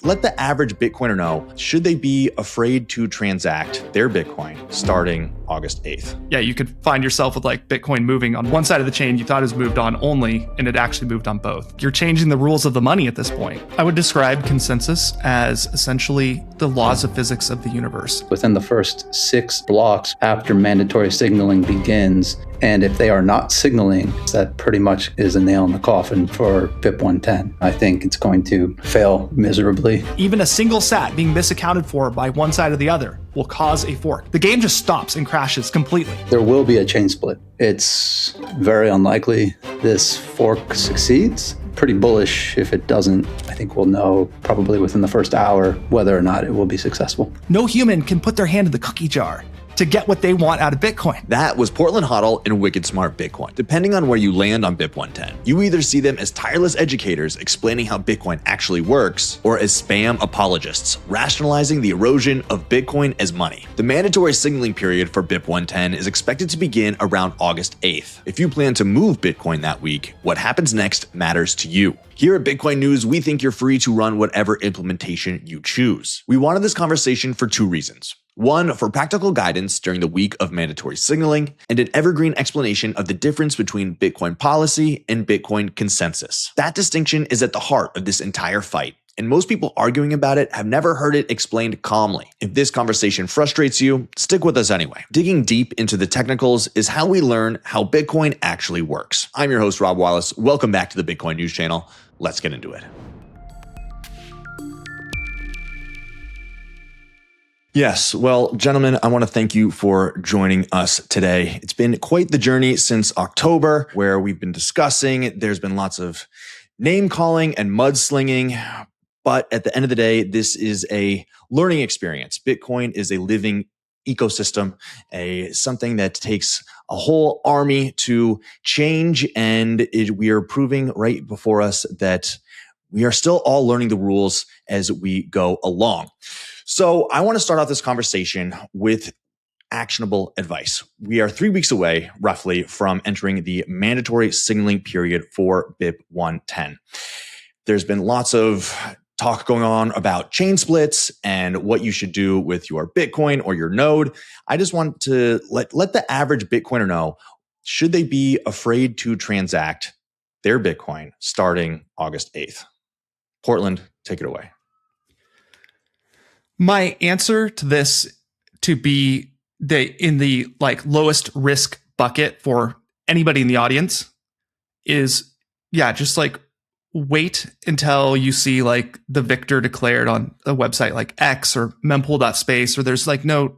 Let the average Bitcoiner know, should they be afraid to transact their Bitcoin starting August 8th? Yeah, you could find yourself with like Bitcoin moving on one side of the chain you thought it was moved on only, and it actually moved on both. You're changing the rules of the money at this point. I would describe consensus as essentially the laws of physics of the universe. Within the first 6 blocks after mandatory signaling begins, and if they are not signaling, that pretty much is a nail in the coffin for BIP-110. I think it's going to fail miserably. Even a single sat being misaccounted for by one side or the other will cause a fork. The game just stops and crashes completely. There will be a chain split. It's very unlikely this fork succeeds. Pretty bullish if it doesn't. I think we'll know probably within the first hour whether or not it will be successful. No human can put their hand in the cookie jar to get what they want out of Bitcoin. That was Portland Hodl and Wicked Smart Bitcoin. Depending on where you land on BIP-110, you either see them as tireless educators explaining how Bitcoin actually works, or as spam apologists rationalizing the erosion of Bitcoin as money. The mandatory signaling period for BIP-110 is expected to begin around August 8th. If you plan to move Bitcoin that week, what happens next matters to you. Here at Bitcoin News, we think you're free to run whatever implementation you choose. We wanted this conversation for 2 reasons. One, for practical guidance during the week of mandatory signaling, and an evergreen explanation of the difference between Bitcoin policy and Bitcoin consensus. That distinction is at the heart of this entire fight, and most people arguing about it have never heard it explained calmly. If this conversation frustrates you, stick with us anyway. Digging deep into the technicals is how we learn how Bitcoin actually works. I'm your host, Rob Wallace. Welcome back to the Bitcoin News Channel. Let's get into it. Yes. Well, gentlemen, I want to thank you for joining us today. It's been quite the journey since October, where we've been discussing. There's been lots of name calling and mudslinging. But at the end of the day, this is a learning experience. Bitcoin is a living ecosystem, something that takes a whole army to change. And we are proving right before us that we are still all learning the rules as we go along. So I want to start off this conversation with actionable advice. We are 3 weeks away, roughly, from entering the mandatory signaling period for BIP-110. There's been lots of talk going on about chain splits and what you should do with your Bitcoin or your node. I just want to let the average Bitcoiner know, should they be afraid to transact their Bitcoin starting August 8th? Portland, take it away. My answer to this to be in the like lowest risk bucket for anybody in the audience is, just like wait until you see like the victor declared on a website like X or mempool.space, or there's like no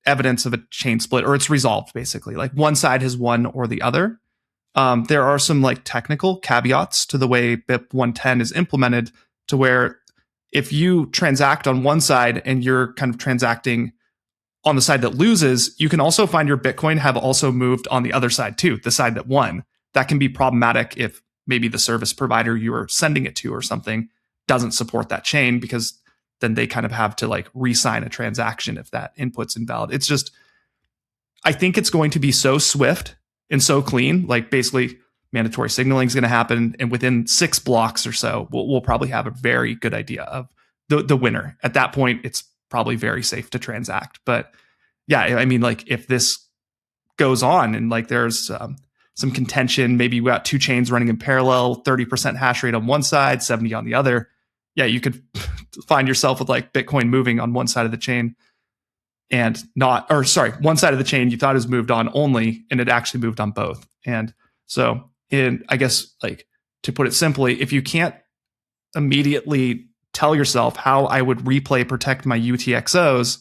evidence of a chain split, or it's resolved basically. Like one side has won or the other. There are some like technical caveats to the way BIP-110 is implemented, to where if you transact on one side and you're kind of transacting on the side that loses, you can also find your Bitcoin have also moved on the other side too, the side that won. That can be problematic if maybe the service provider you are sending it to or something doesn't support that chain, because then they kind of have to like re-sign a transaction if that input's invalid. It's just, I think it's going to be so swift and so clean. Like basically mandatory signaling is going to happen, and within 6 blocks or so, we'll probably have a very good idea of the winner. At that point, it's probably very safe to transact. But yeah, I mean, like if this goes on and like there's some contention, maybe we got 2 chains running in parallel, 30% hash rate on one side, 70 on the other. Yeah, you could find yourself with like Bitcoin moving on one side of the chain and one side of the chain you thought was moved on only, and it actually moved on both. And so I guess, like, to put it simply, if you can't immediately tell yourself how I would replay protect my UTXOs,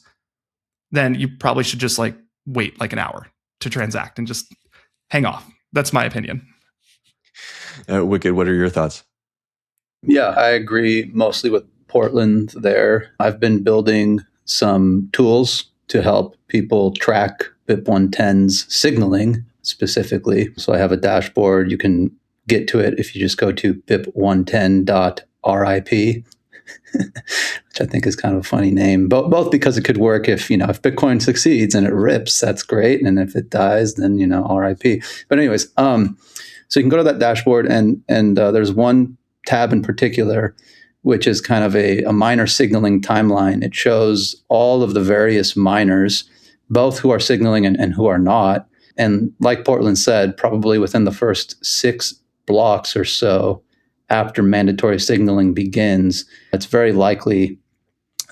then you probably should just like wait like an hour to transact and just hang off. That's my opinion. Wicked, what are your thoughts? Yeah, I agree mostly with Portland there. I've been building some tools to help people track BIP-110's signaling specifically. So I have a dashboard. You can get to it if you just go to BIP110.RIP, which I think is kind of a funny name, both because it could work if Bitcoin succeeds and it rips, that's great. And if it dies, then, RIP. But anyways, so you can go to that dashboard and there's one tab in particular which is kind of a miner signaling timeline. It shows all of the various miners, both who are signaling and who are not. And like Portland said, probably within the first 6 blocks or so after mandatory signaling begins, it's very likely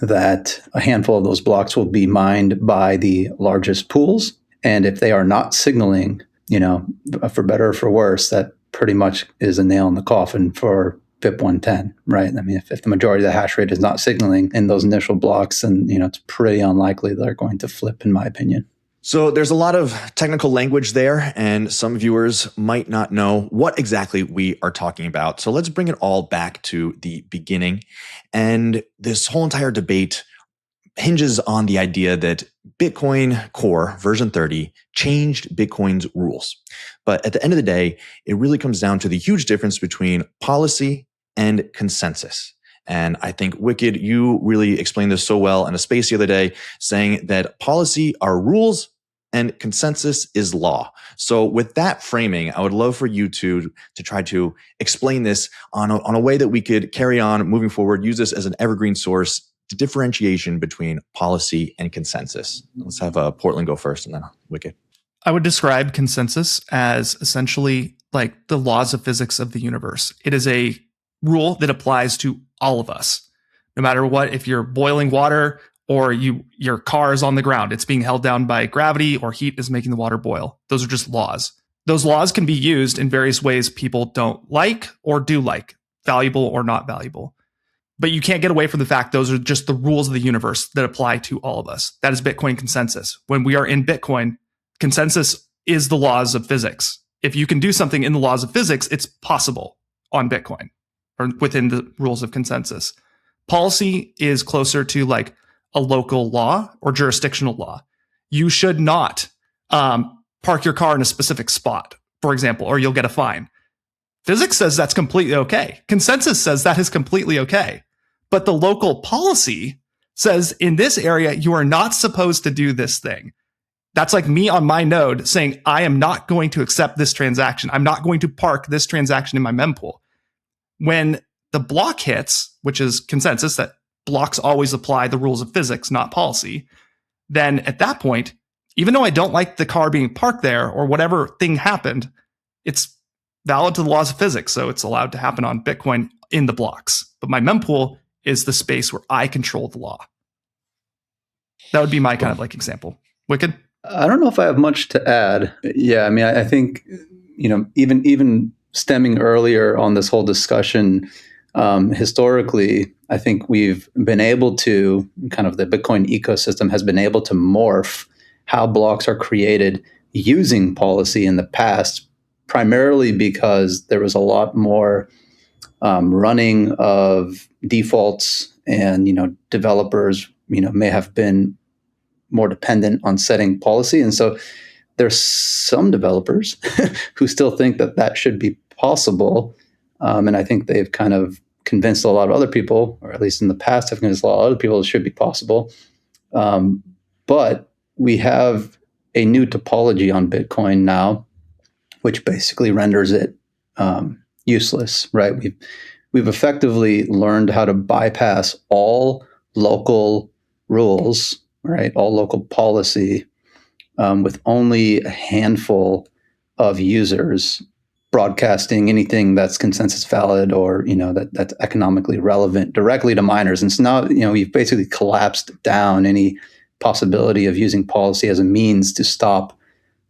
that a handful of those blocks will be mined by the largest pools. And if they are not signaling, for better or for worse, that pretty much is a nail in the coffin for BIP-110, right? I mean, if the majority of the hash rate is not signaling in those initial blocks, then, it's pretty unlikely they're going to flip, in my opinion. So there's a lot of technical language there, and some viewers might not know what exactly we are talking about. So let's bring it all back to the beginning. And this whole entire debate hinges on the idea that Bitcoin Core version 30 changed Bitcoin's rules. But at the end of the day, it really comes down to the huge difference between policy and consensus. And I think, Wicked, you really explained this so well in a space the other day, saying that policy are rules and consensus is law. So with that framing, I would love for you to try to explain this on a way that we could carry on moving forward, use this as an evergreen source to differentiation between policy and consensus. Let's have Portland go first and then Wicked. I would describe consensus as essentially like the laws of physics of the universe. It is a rule that applies to all of us, no matter what. If you're boiling water or your car is on the ground, it's being held down by gravity, or heat is making the water boil. Those are just laws. Those laws can be used in various ways people don't like or do like, valuable or not valuable. But you can't get away from the fact those are just the rules of the universe that apply to all of us. That is Bitcoin consensus. When we are in Bitcoin, consensus is the laws of physics. If you can do something in the laws of physics, it's possible on Bitcoin or within the rules of consensus. Policy is closer to like a local law or jurisdictional law. You should not park your car in a specific spot, for example, or you'll get a fine. Physics says that's completely okay. Consensus says that is completely okay. But the local policy says in this area, you are not supposed to do this thing. That's like me on my node saying, I am not going to accept this transaction. I'm not going to park this transaction in my mempool. When the block hits, which is consensus, that blocks always apply the rules of physics, not policy, then at that point, even though I don't like the car being parked there or whatever thing happened, it's valid to the laws of physics. So it's allowed to happen on Bitcoin in the blocks. But my mempool is the space where I control the law. That would be my kind of like example. Wicked? I don't know if I have much to add. Yeah, I mean, I think, even stemming earlier on this whole discussion, historically, I think we've been able to, kind of the Bitcoin ecosystem has been able to morph how blocks are created using policy in the past, primarily because there was a lot more running of defaults, and developers may have been more dependent on setting policy, and so there's some developers who still think that should be possible, and I think they've kind of convinced a lot of other people, or at least in the past have convinced a lot of other people it should be possible. But we have a new topology on Bitcoin now, which basically renders it useless, right? We've effectively learned how to bypass all local rules, right? All local policy, with only a handful of users broadcasting anything that's consensus valid or that's economically relevant directly to miners. And so now we've basically collapsed down any possibility of using policy as a means to stop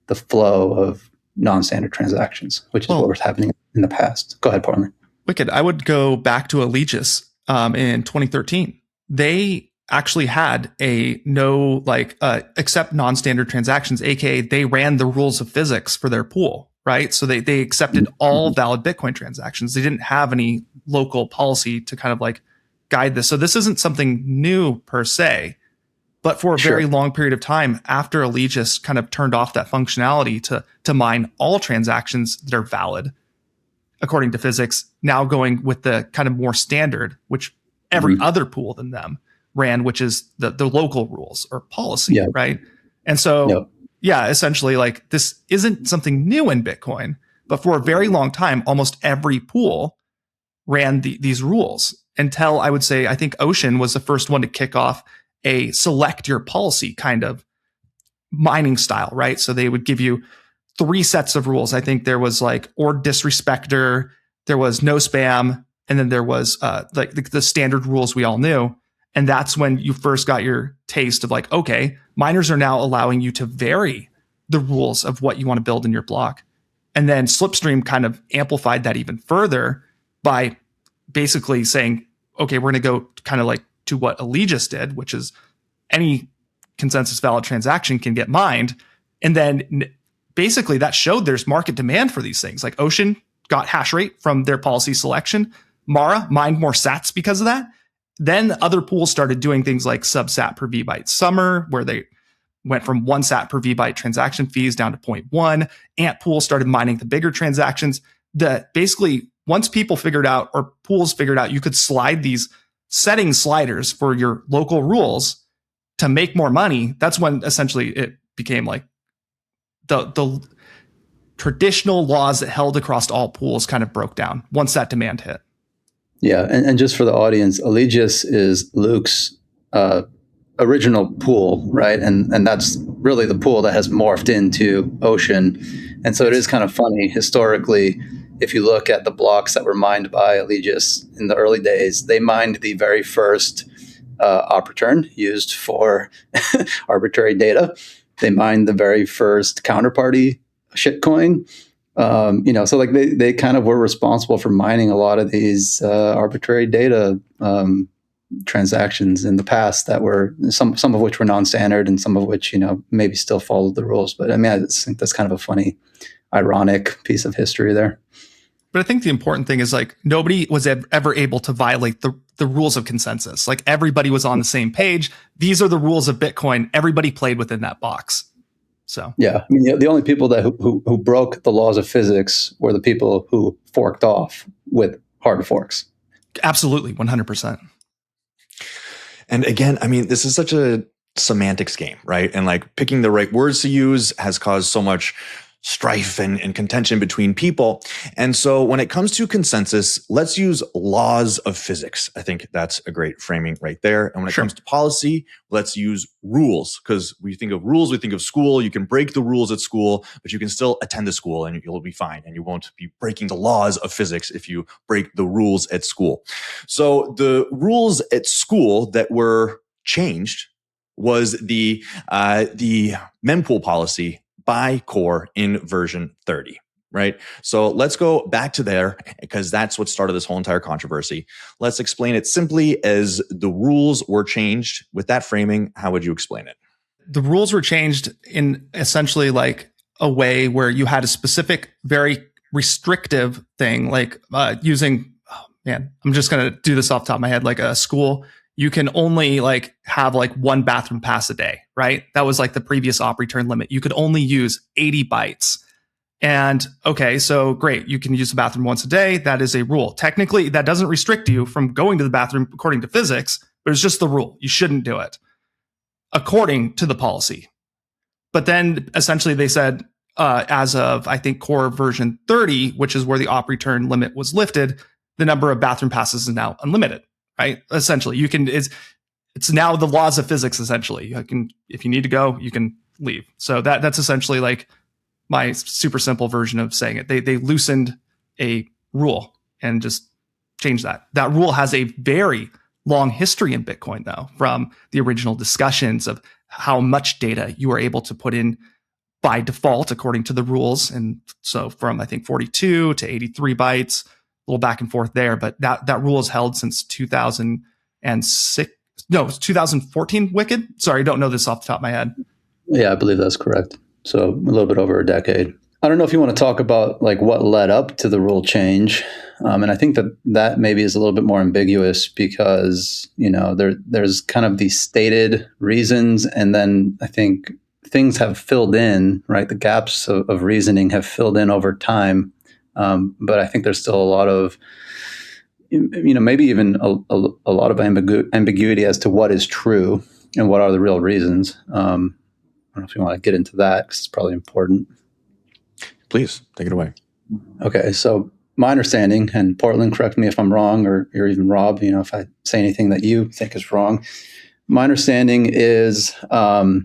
the flow of non-standard transactions, which is what was happening in the past. Go ahead, Portland. Wicked. I would go back to Allegis in 2013. They actually had a accept non-standard transactions, aka they ran the rules of physics for their pool, right? So they accepted all valid Bitcoin transactions. They didn't have any local policy to kind of like guide this. So this isn't something new per se, but for a very long period of time after Allegis kind of turned off that functionality to mine all transactions that are valid according to physics, now going with the kind of more standard, which every other pool than them ran, which is the local rules or policy, right? And so, essentially, like this isn't something new in Bitcoin, but for a very long time, almost every pool ran these rules. until I would say, I think Ocean was the first one to kick off a select your policy kind of mining style, right? So they would give you 3 sets of rules. I think there was like or disrespecter, there was no spam, and then there was like the standard rules we all knew. And that's when you first got your taste of like, okay, miners are now allowing you to vary the rules of what you want to build in your block. And then Slipstream kind of amplified that even further by basically saying, okay, we're going to go kind of like to what Allegis did, which is any consensus valid transaction can get mined. And then basically that showed there's market demand for these things. Like Ocean got hash rate from their policy selection. Mara mined more sats because of that. Then other pools started doing things like sub-sat per vbyte summer, where they went from 1 sat per vbyte transaction fees down to 0.1. Ant pool started mining the bigger transactions. That basically, once people figured out, or pools figured out, you could slide these setting sliders for your local rules to make more money. That's when essentially it became like the traditional laws that held across all pools kind of broke down once that demand hit. Yeah, and just for the audience, Allegis is Luke's original pool, right? And that's really the pool that has morphed into Ocean. And so it is kind of funny historically, if you look at the blocks that were mined by Allegis in the early days, they mined the very first op return used for arbitrary data. They mined the very first counterparty shitcoin. So like they kind of were responsible for mining a lot of these arbitrary data transactions in the past that were some of which were non-standard and some of which, maybe still followed the rules. But I mean, I just think that's kind of a funny, ironic piece of history there. But I think the important thing is like nobody was ever able to violate the rules of consensus. Like everybody was on the same page. These are the rules of Bitcoin. Everybody played within that box. So yeah, I mean, the only people that who broke the laws of physics were the people who forked off with hard forks. Absolutely, 100%. And again, I mean, this is such a semantics game, right? And like picking the right words to use has caused so much strife and contention between people. And so when it comes to consensus, let's use laws of physics. I think that's a great framing right there. And when it comes to policy, let's use rules, because we think of rules, we think of school. You can break the rules at school, but you can still attend the school and you'll be fine. And you won't be breaking the laws of physics if you break the rules at school. So the rules at school that were changed was the mempool policy by core in version 30, right? So let's go back to there because that's what started this whole entire controversy. Let's explain it simply as the rules were changed. With that framing, how would you explain it? The rules were changed in essentially like a way where you had a specific, very restrictive thing, like using, I'm just going to do this off the top of my head, like a school. You can only like have like 1 bathroom pass a day, right? That was like the previous op return limit. You could only use 80 bytes. And okay, so great. You can use the bathroom once a day. That is a rule. Technically, that doesn't restrict you from going to the bathroom according to physics, but it's just the rule. You shouldn't do it according to the policy. But then essentially they said, as of, I think, core version 30, which is where the op return limit was lifted, the number of bathroom passes is now unlimited. Right? Essentially, you can, it's now the laws of physics, essentially. You can, if you need to go, you can leave. So that's essentially like my super simple version of saying it. They loosened a rule and just changed that. That rule has a very long history in Bitcoin, though, from the original discussions of how much data you are able to put in by default according to the rules. And so from, I think, 42 to 83 bytes, a little back and forth there, but that rule is held since 2006. No, it's 2014 Wicked. Sorry, I don't know this off the top of my head. Yeah, I believe that's correct. So a little bit over a decade. I don't know if you want to talk about like what led up to the rule change. And I think that maybe is a little bit more ambiguous because, there's kind of these stated reasons. And then I think things have filled in, right? The gaps of reasoning have filled in over time. But I think there's still a lot of, maybe even a lot of ambiguity as to what is true and what are the real reasons. I don't know if you want to get into that because it's probably important. Please take it away. Okay. So my understanding, and Portland, correct me if I'm wrong, or even Rob, if I say anything that you think is wrong. My understanding is core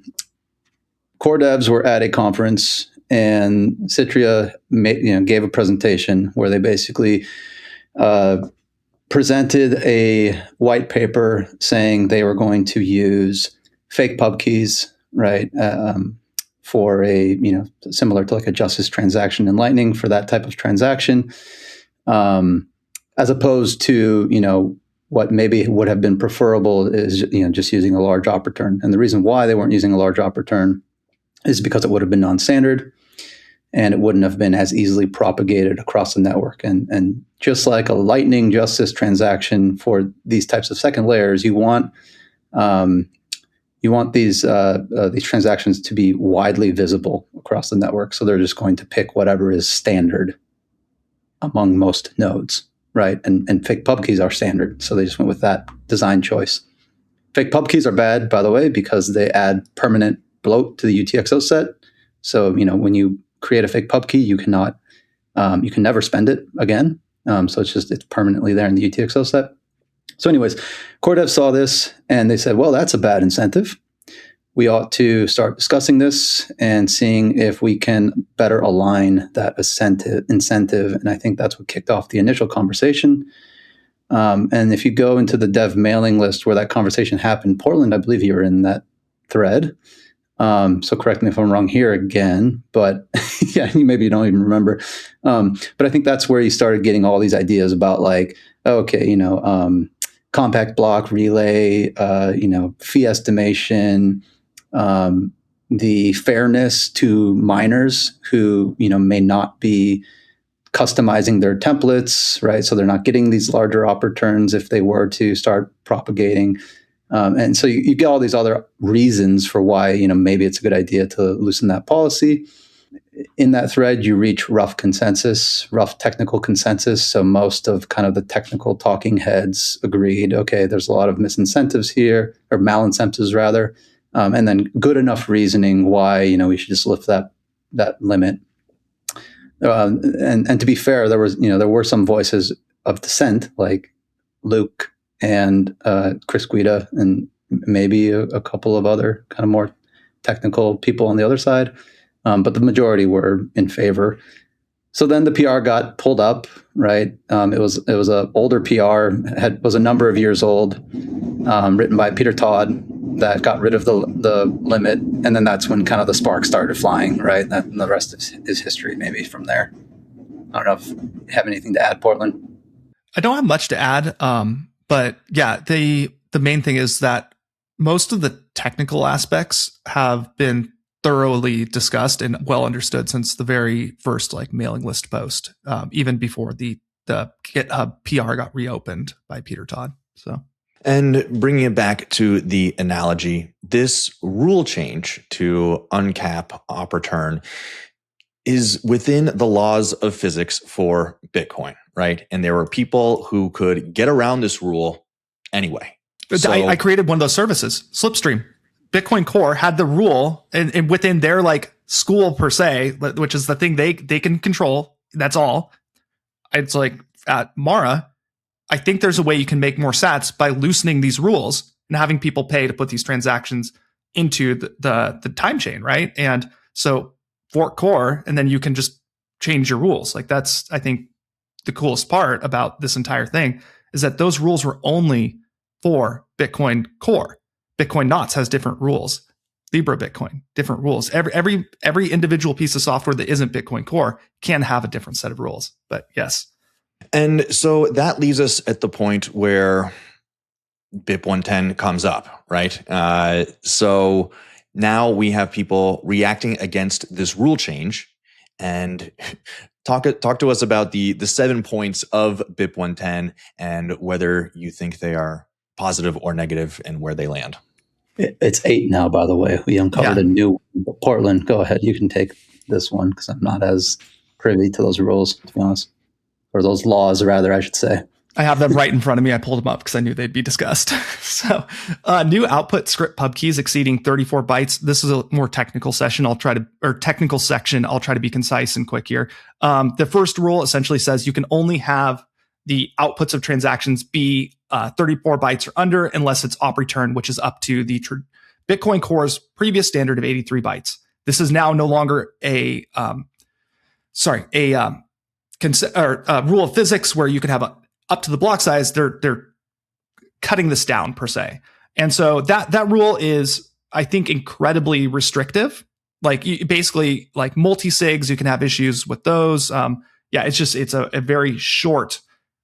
devs were at a conference, and Citria gave a presentation where they basically presented a white paper saying they were going to use fake pub keys, right, for a similar to like a justice transaction in Lightning for that type of transaction, as opposed to what maybe would have been preferable is just using a large op return. And the reason why they weren't using a large op return is because it would have been non-standard, and it wouldn't have been as easily propagated across the network. And just like a Lightning justice transaction for these types of second layers, you want these transactions to be widely visible across the network. So they're just going to pick whatever is standard among most nodes, right? And fake pub keys are standard, so they just went with that design choice. Fake pub keys are bad, by the way, because they add permanent bloat to the UTXO set. So when you create a fake pub key, you can never spend it again. So it's permanently there in the UTXO set. So anyways, core dev saw this and they said, well, that's a bad incentive. We ought to start discussing this and seeing if we can better align that incentive. And I think that's what kicked off the initial conversation. And if you go into the dev mailing list where that conversation happened, Portland, I believe you were in that thread. So correct me if I'm wrong here again, but yeah, maybe you don't even remember. But I think that's where you started getting all these ideas about like, okay, compact block relay, fee estimation, the fairness to miners who, may not be customizing their templates, right? So they're not getting these larger op returns if they were to start propagating. And so you get all these other reasons for why, maybe it's a good idea to loosen that policy. In that thread, you reach rough technical consensus. So most of kind of the technical talking heads agreed, okay, there's a lot of misincentives here, or malincentives rather. And then good enough reasoning why, we should just lift that limit. And to be fair, there were some voices of dissent, like Luke and Chris Guida, and maybe a couple of other kind of more technical people on the other side. But the majority were in favor. So then the PR got pulled up, right? It was an older PR, was a number of years old, written by Peter Todd, that got rid of the limit. And then that's when kind of the spark started flying, right? And the rest is history maybe from there. I don't know if you have anything to add, Portland. I don't have much to add. But yeah, the main thing is that most of the technical aspects have been thoroughly discussed and well understood since the very first mailing list post, even before the GitHub PR got reopened by Peter Todd. So, and bringing it back to the analogy, this rule change to uncap op return is within the laws of physics for Bitcoin, right? And there were people who could get around this rule anyway. So, I created one of those services, Slipstream. Bitcoin Core had the rule, and within their school per se, which is the thing they can control. That's all. It's like at Mara, I think there's a way you can make more sats by loosening these rules and having people pay to put these transactions into the time chain, right? And so fork Core, and then you can just change your rules. That's, I think, the coolest part about this entire thing is that those rules were only for Bitcoin Core. Bitcoin Knots has different rules. Libra Bitcoin, different rules. Every individual piece of software that isn't Bitcoin Core can have a different set of rules. But yes. And so that leaves us at the point where BIP-110 comes up, right? So now we have people reacting against this rule change, and talk to us about the 7 points of BIP-110 and whether you think they are positive or negative and where they land. It's 8 now, by the way. We uncovered a new one. Portland, go ahead. You can take this one because I'm not as privy to those rules, to be honest. Or those laws, rather, I should say. I have them right in front of me. I pulled them up because I knew they'd be discussed. So new output script pub keys exceeding 34 bytes. This is a more technical section. I'll try to be concise and quick here. The first rule essentially says you can only have the outputs of transactions be 34 bytes or under unless it's op return, which is up to the Bitcoin Core's previous standard of 83 bytes. This is now no longer a rule of physics where you can have up to the block size. They're cutting this down per se, and so that rule is, I think, incredibly restrictive. Like basically, like multi-sigs, you can have issues with those. It's a very short.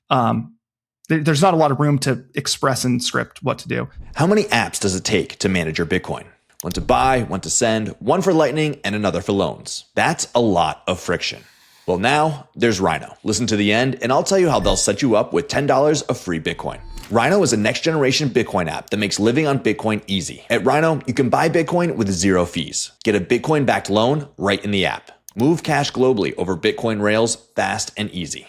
There's not a lot of room to express in script what to do. How many apps does it take to manage your Bitcoin? One to buy, one to send, one for Lightning, and another for loans. That's a lot of friction. Well, now there's Rhino. Listen to the end, and I'll tell you how they'll set you up with $10 of free Bitcoin. Rhino is a next-generation Bitcoin app that makes living on Bitcoin easy. At Rhino, you can buy Bitcoin with 0 fees. Get a Bitcoin-backed loan right in the app. Move cash globally over Bitcoin rails fast and easy.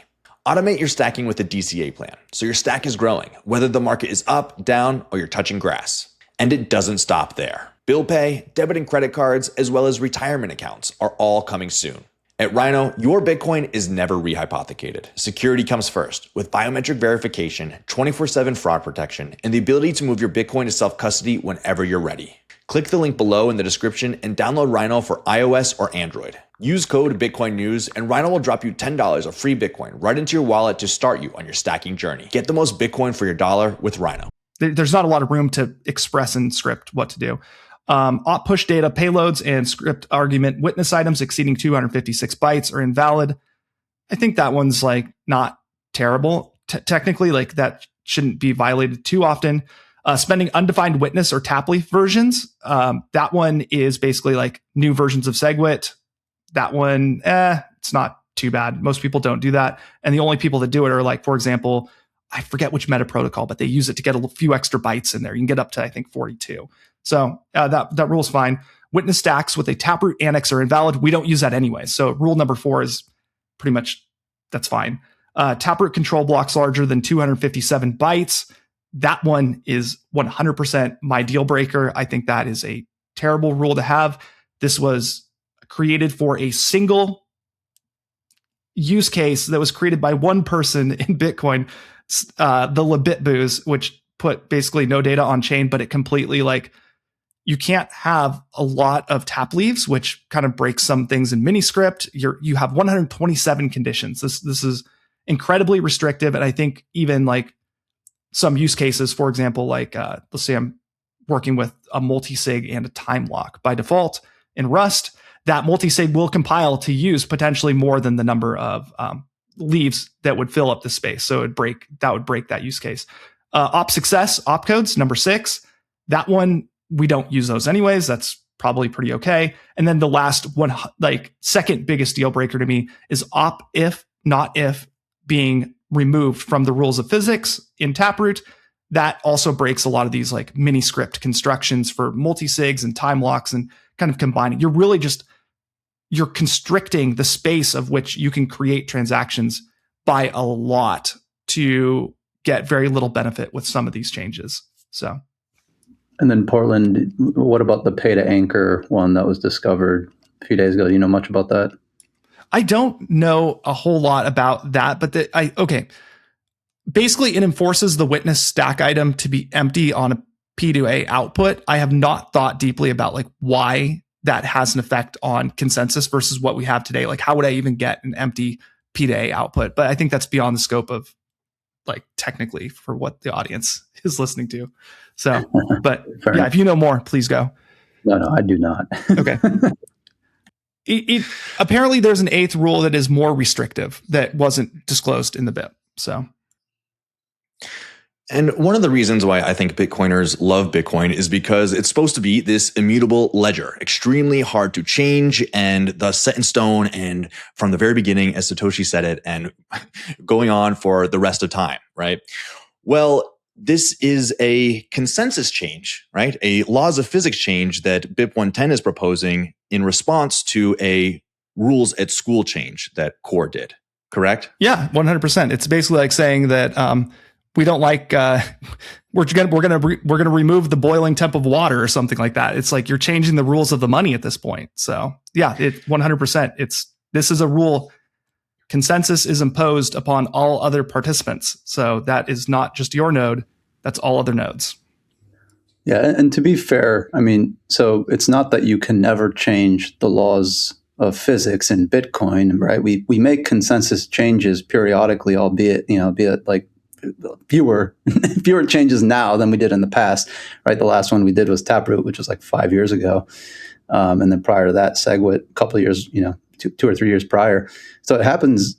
Automate your stacking with a DCA plan, so your stack is growing, whether the market is up, down, or you're touching grass. And it doesn't stop there. Bill pay, debit and credit cards, as well as retirement accounts are all coming soon. At Rhino, your Bitcoin is never rehypothecated. Security comes first, with biometric verification, 24/7 fraud protection, and the ability to move your Bitcoin to self-custody whenever you're ready. Click the link below in the description and download Rhino for iOS or Android. Use code Bitcoin News and Rhino will drop you $10 of free Bitcoin right into your wallet to start you on your stacking journey. Get the most Bitcoin for your dollar with Rhino. There's not a lot of room to express in script what to do. Op push data payloads and script argument witness items exceeding 256 bytes are invalid. I think that one's like not terrible. Technically, like that shouldn't be violated too often. Spending undefined witness or tap leaf versions. That one is basically like new versions of SEGWIT. That one, it's not too bad. Most people don't do that. And the only people that do it are like, for example, I forget which meta protocol, but they use it to get a few extra bytes in there. You can get up to, I think, 42. So that rule is fine. Witness stacks with a taproot annex are invalid. We don't use that anyway. So rule number 4 is pretty much, that's fine. Taproot control blocks larger than 257 bytes. That one is 100% my deal breaker. I think that is a terrible rule to have. This was created for a single use case that was created by one person in Bitcoin, the Libitbooz, which put basically no data on chain, but it completely like, you can't have a lot of tap leaves, which kind of breaks some things in miniscript. You have 127 conditions. This is incredibly restrictive. And I think even like some use cases, for example, like let's say I'm working with a multi-sig and a time lock. By default in Rust, that multi-sig will compile to use potentially more than the number of leaves that would fill up the space. So that would break that use case. Op success, opcodes, number 6. That one, we don't use those anyways. That's probably pretty okay. And then the last one, like second biggest deal breaker to me, is op if, not if, being removed from the rules of physics in Taproot. That also breaks a lot of these like mini script constructions for multi-sigs and time locks and kind of combining. You're constricting the space of which you can create transactions by a lot to get very little benefit with some of these changes. So. And then Portland, what about the pay to anchor one that was discovered a few days ago? Do you know much about that? I don't know a whole lot about that, but okay. Basically, it enforces the witness stack item to be empty on a P2A output. I have not thought deeply about like why that has an effect on consensus versus what we have today. Like, how would I even get an empty P2A output? But I think that's beyond the scope of like technically for what the audience is listening to. So, but yeah, if you know more, please go. No, I do not. Okay. Apparently there's an 8th rule that is more restrictive that wasn't disclosed in the BIP. So. And one of the reasons why I think Bitcoiners love Bitcoin is because it's supposed to be this immutable ledger, extremely hard to change and thus set in stone. And from the very beginning, as Satoshi said it, and going on for the rest of time, right? Well, this is a consensus change, right? A laws of physics change that BIP-110 is proposing in response to a rules at school change that Core did. correct? Yeah, 100%. It's basically like saying that we don't like we're gonna remove the boiling temp of water or something like that. It's like you're changing the rules of the money at this point. So yeah, 100%. This is a rule. Consensus is imposed upon all other participants. So that is not just your node. That's all other nodes. Yeah, and to be fair, I mean, so it's not that you can never change the laws of physics in Bitcoin, right? We make consensus changes periodically, albeit like fewer changes now than we did in the past, right? The last one we did was Taproot, which was like 5 years ago, and then prior to that, SEGWIT, a couple of years, 2 or 3 years prior. So it happens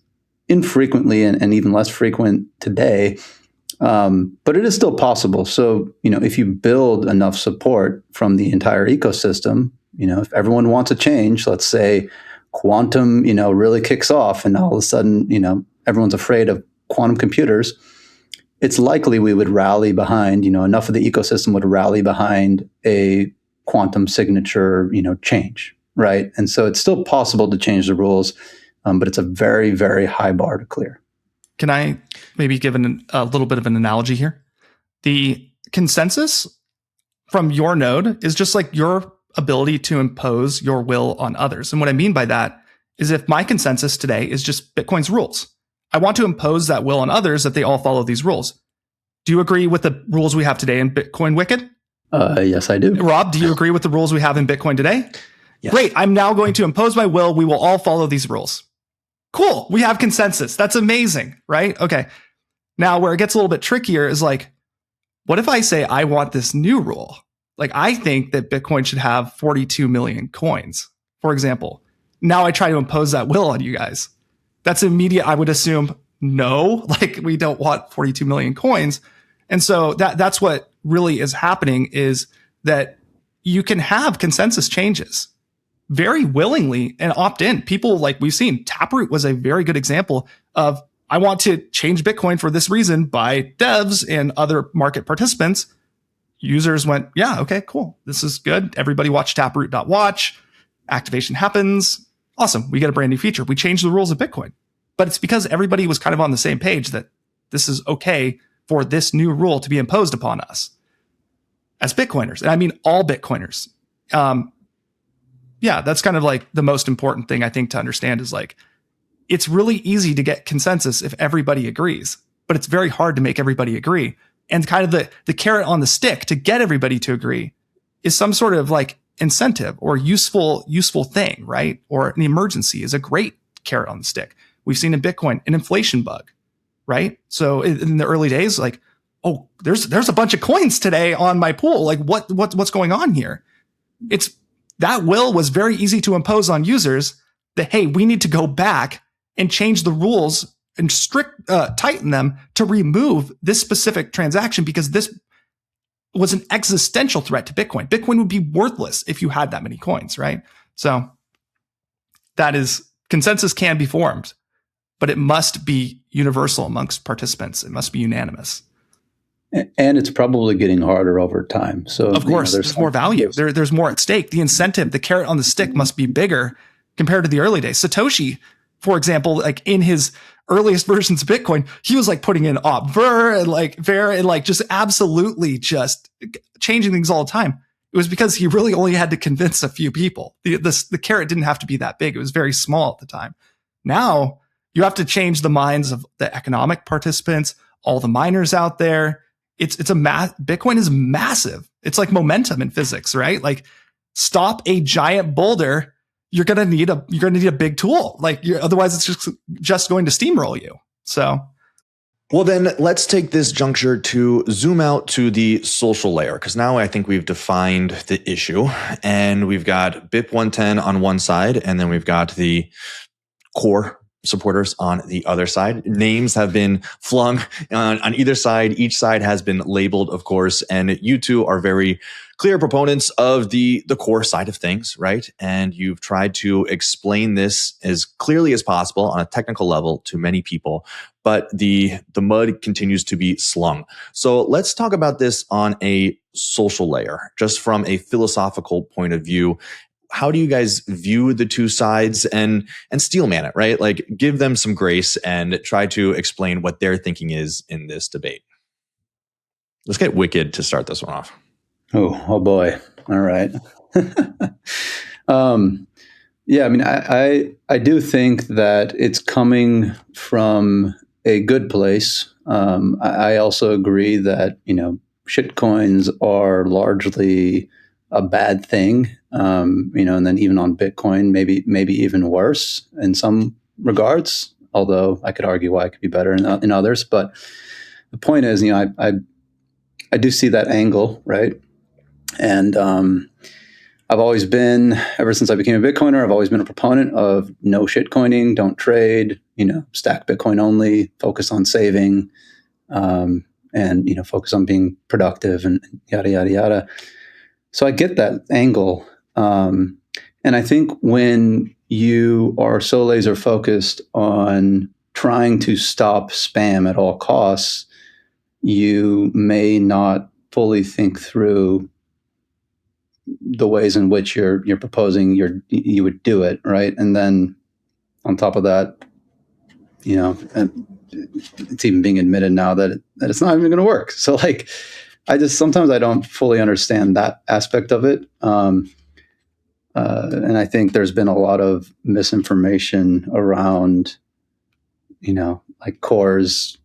infrequently and even less frequent today. But it is still possible. So, if you build enough support from the entire ecosystem, if everyone wants a change, let's say quantum, really kicks off and all of a sudden, everyone's afraid of quantum computers, it's likely we would rally behind, enough of the ecosystem would rally behind a quantum signature, change, right? And so it's still possible to change the rules, but it's a very, very high bar to clear. Can I maybe give a little bit of an analogy here? The consensus from your node is just like your ability to impose your will on others. And what I mean by that is if my consensus today is just Bitcoin's rules, I want to impose that will on others that they all follow these rules. Do you agree with the rules we have today in Bitcoin Wicked? Yes, I do. Rob, do you agree with the rules we have in Bitcoin today? Yes. Great. I'm now going to impose my will. We will all follow these rules. Cool. We have consensus. That's amazing, right? Okay. Now, where it gets a little bit trickier is like, what if I say I want this new rule? Like, I think that Bitcoin should have 42 million coins, for example. Now I try to impose that will on you guys. That's immediate. I would assume no, like we don't want 42 million coins. And so that's what really is happening is that you can have consensus changes very willingly and opt in. People like we've seen, Taproot was a very good example of I want to change Bitcoin for this reason by devs and other market participants. Users went, yeah, okay, cool. This is good. Everybody watch taproot.watch. Activation happens. Awesome. We get a brand new feature. We changed the rules of Bitcoin. But it's because everybody was kind of on the same page that this is okay for this new rule to be imposed upon us as Bitcoiners. And I mean all Bitcoiners. Yeah, that's kind of like the most important thing I think to understand is like, it's really easy to get consensus if everybody agrees, but it's very hard to make everybody agree. And kind of the carrot on the stick to get everybody to agree is some sort of like incentive or useful thing, right? Or an emergency is a great carrot on the stick. We've seen in Bitcoin an inflation bug, right? So in the early days, like, oh, there's a bunch of coins today on my pool. Like what's going on here? That will was very easy to impose on users that, hey, we need to go back and change the rules and tighten them to remove this specific transaction because this was an existential threat to Bitcoin. Bitcoin would be worthless if you had that many coins, right? So that is consensus can be formed, but it must be universal amongst participants. It must be unanimous. And it's probably getting harder over time. So of course, there's more value. There's more at stake. The incentive, the carrot on the stick must be bigger compared to the early days. Satoshi, for example, like in his earliest versions of Bitcoin, he was like putting in op-ver and like ver and like just absolutely just changing things all the time. It was because he really only had to convince a few people. The carrot didn't have to be that big. It was very small at the time. Now you have to change the minds of the economic participants, all the miners out there. Bitcoin is massive. It's like momentum in physics, right? Like stop a giant boulder. You're going to need a big tool. Like otherwise it's just going to steamroll you. So. Well, then let's take this juncture to zoom out to the social layer, because now I think we've defined the issue and we've got BIP-110 on one side, and then we've got the core supporters on the other side. Names have been flung on either side. Each side has been labeled, of course, and you two are very clear proponents of the core side of things, right? And you've tried to explain this as clearly as possible on a technical level to many people, but the mud continues to be slung. So let's talk about this on a social layer, just from a philosophical point of view. how do you guys view the two sides and steelman it, right? Like give them some grace and try to explain what their thinking is in this debate. Let's get Wicked to start this one off. Oh boy. All right. Yeah, I mean, I do think that it's coming from a good place. I also agree that, shitcoins are largely a bad thing. And then even on Bitcoin, maybe even worse in some regards, although I could argue why it could be better in others. But the point is, I do see that angle, right? And I've always been, ever since I became a Bitcoiner, I've always been a proponent of no shitcoining, don't trade, stack Bitcoin only, focus on saving, and, focus on being productive and yada, yada, yada. So I get that angle. And I think when you are so laser focused on trying to stop spam at all costs, you may not fully think through the ways in which you're proposing you would do it, right? And then on top of that, it's even being admitted now that it's not even going to work. So like, sometimes I don't fully understand that aspect of it, and I think there's been a lot of misinformation around, like Core's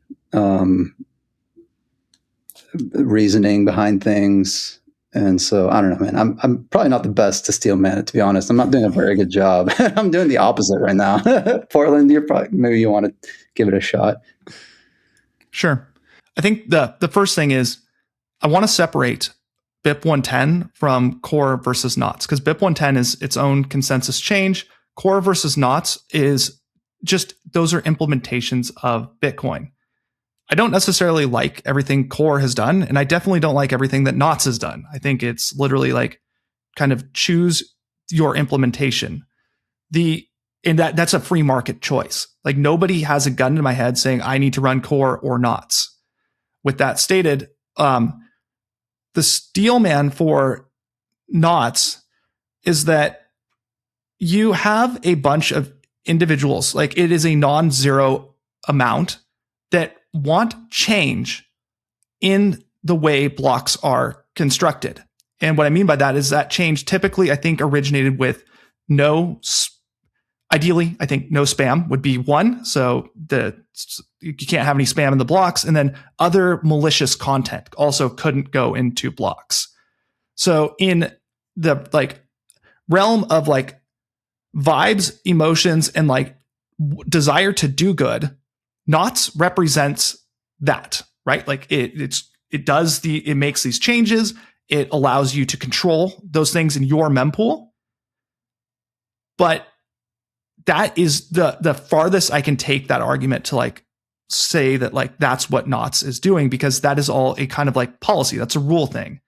reasoning behind things. And so I don't know, man. I'm probably not the best to steelman it, to be honest. I'm not doing a very good job. I'm doing the opposite right now. Portland, maybe you want to give it a shot. Sure. I think the first thing is I want to separate BIP-110 from Core versus Knots, because BIP-110 is its own consensus change. Core versus Knots is just, those are implementations of Bitcoin. I don't necessarily like everything Core has done, and I definitely don't like everything that Knots has done. I think it's literally like kind of choose your implementation. That's a free market choice. Like nobody has a gun to my head saying I need to run Core or Knots. With that stated, the steelman for Knots is that you have a bunch of individuals, like it is a non-zero amount that want change in the way blocks are constructed. And what I mean by that is that change typically, I think, originated with ideally, I think no spam would be one. So you can't have any spam in the blocks. And then other malicious content also couldn't go into blocks. So in the like realm of like vibes, emotions, and like desire to do good, Knots represents that, right? Like it makes these changes. It allows you to control those things in your mempool. But that is the farthest I can take that argument to like say that like that's what Knots is doing, because that is all a kind of like policy. That's a rule thing.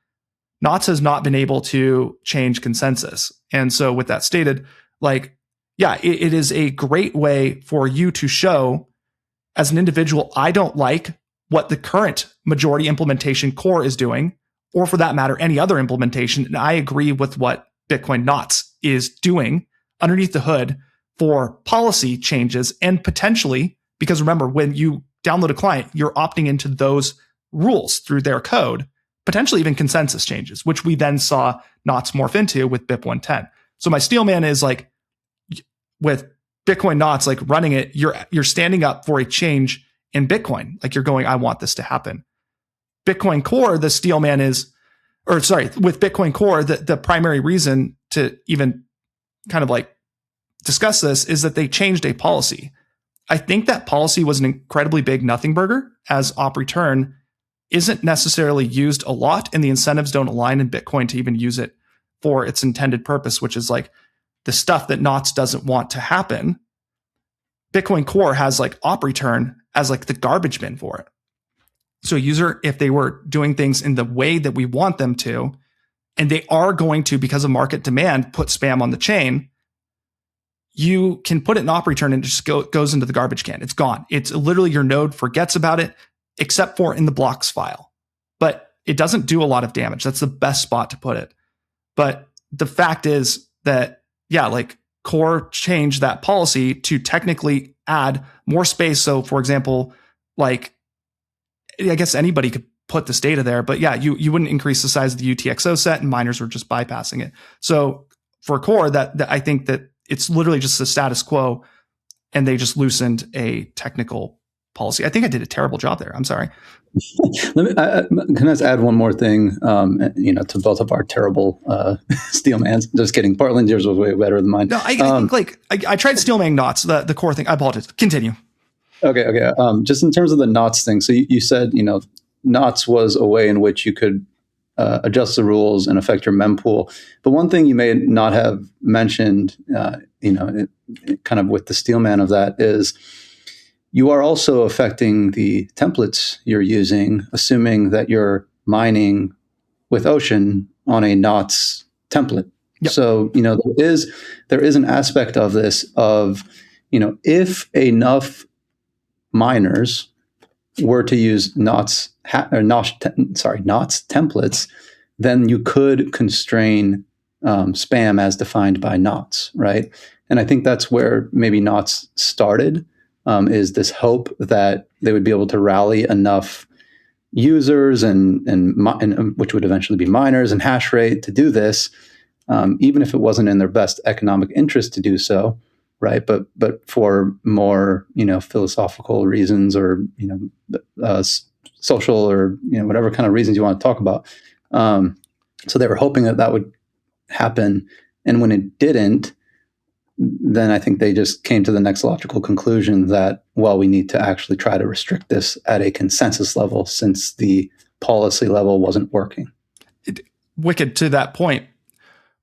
Knots has not been able to change consensus. And so with that stated, like, yeah, it is a great way for you to show as an individual, I don't like what the current majority implementation Core is doing, or for that matter, any other implementation. And I agree with what Bitcoin Knots is doing underneath the hood for policy changes, and potentially, because remember, when you download a client, you're opting into those rules through their code, potentially even consensus changes, which we then saw Knots morph into with BIP-110. So my steelman is like, with Bitcoin Knots, like running it, you're standing up for a change in Bitcoin. Like you're going, I want this to happen. Bitcoin Core, the steelman is, with Bitcoin Core, the primary reason to even kind of like discuss this is that they changed a policy. I think that policy was an incredibly big nothing burger, as op return isn't necessarily used a lot, and the incentives don't align in Bitcoin to even use it for its intended purpose, which is like the stuff that Knots doesn't want to happen. Bitcoin Core has like op return as like the garbage bin for it. So a user, if they were doing things in the way that we want them to, and they are going to, because of market demand, put spam on the chain, you can put it in op return and it just goes into the garbage can. It's gone. It's literally your node forgets about it, except for in the blocks file. But it doesn't do a lot of damage. That's the best spot to put it. But the fact is, that, yeah, like Core changed that policy to technically add more space. So for example, like, I guess anybody could put this data there, but yeah, you wouldn't increase the size of the UTXO set, and miners were just bypassing it. So for Core, that I think that it's literally just the status quo, and they just loosened a technical policy. I think I did a terrible job there. I'm sorry. Can I just add one more thing? To both of our terrible Steelmans. Just kidding. Portland yours was way better than mine. No, I think like I tried Steelmanning knots, the Core thing. I apologize. Continue. Okay. Just in terms of the knots thing. So you said, knots was a way in which you could adjust the rules and affect your mempool. But one thing you may not have mentioned, kind of with the Steelman of that is you are also affecting the templates you're using, assuming that you're mining with Ocean on a knots template. Yep. So, there is an aspect of this of, if enough miners were to use knots templates, then you could constrain spam as defined by knots, right? And I think that's where maybe knots started, is this hope that they would be able to rally enough users and which would eventually be miners and hash rate to do this, even if it wasn't in their best economic interest to do so, right? But for more philosophical reasons or social or whatever kind of reasons you want to talk about. So they were hoping that would happen, and when it didn't, then I think they just came to the next logical conclusion that, well, we need to actually try to restrict this at a consensus level since the policy level wasn't working. Wicked to that point.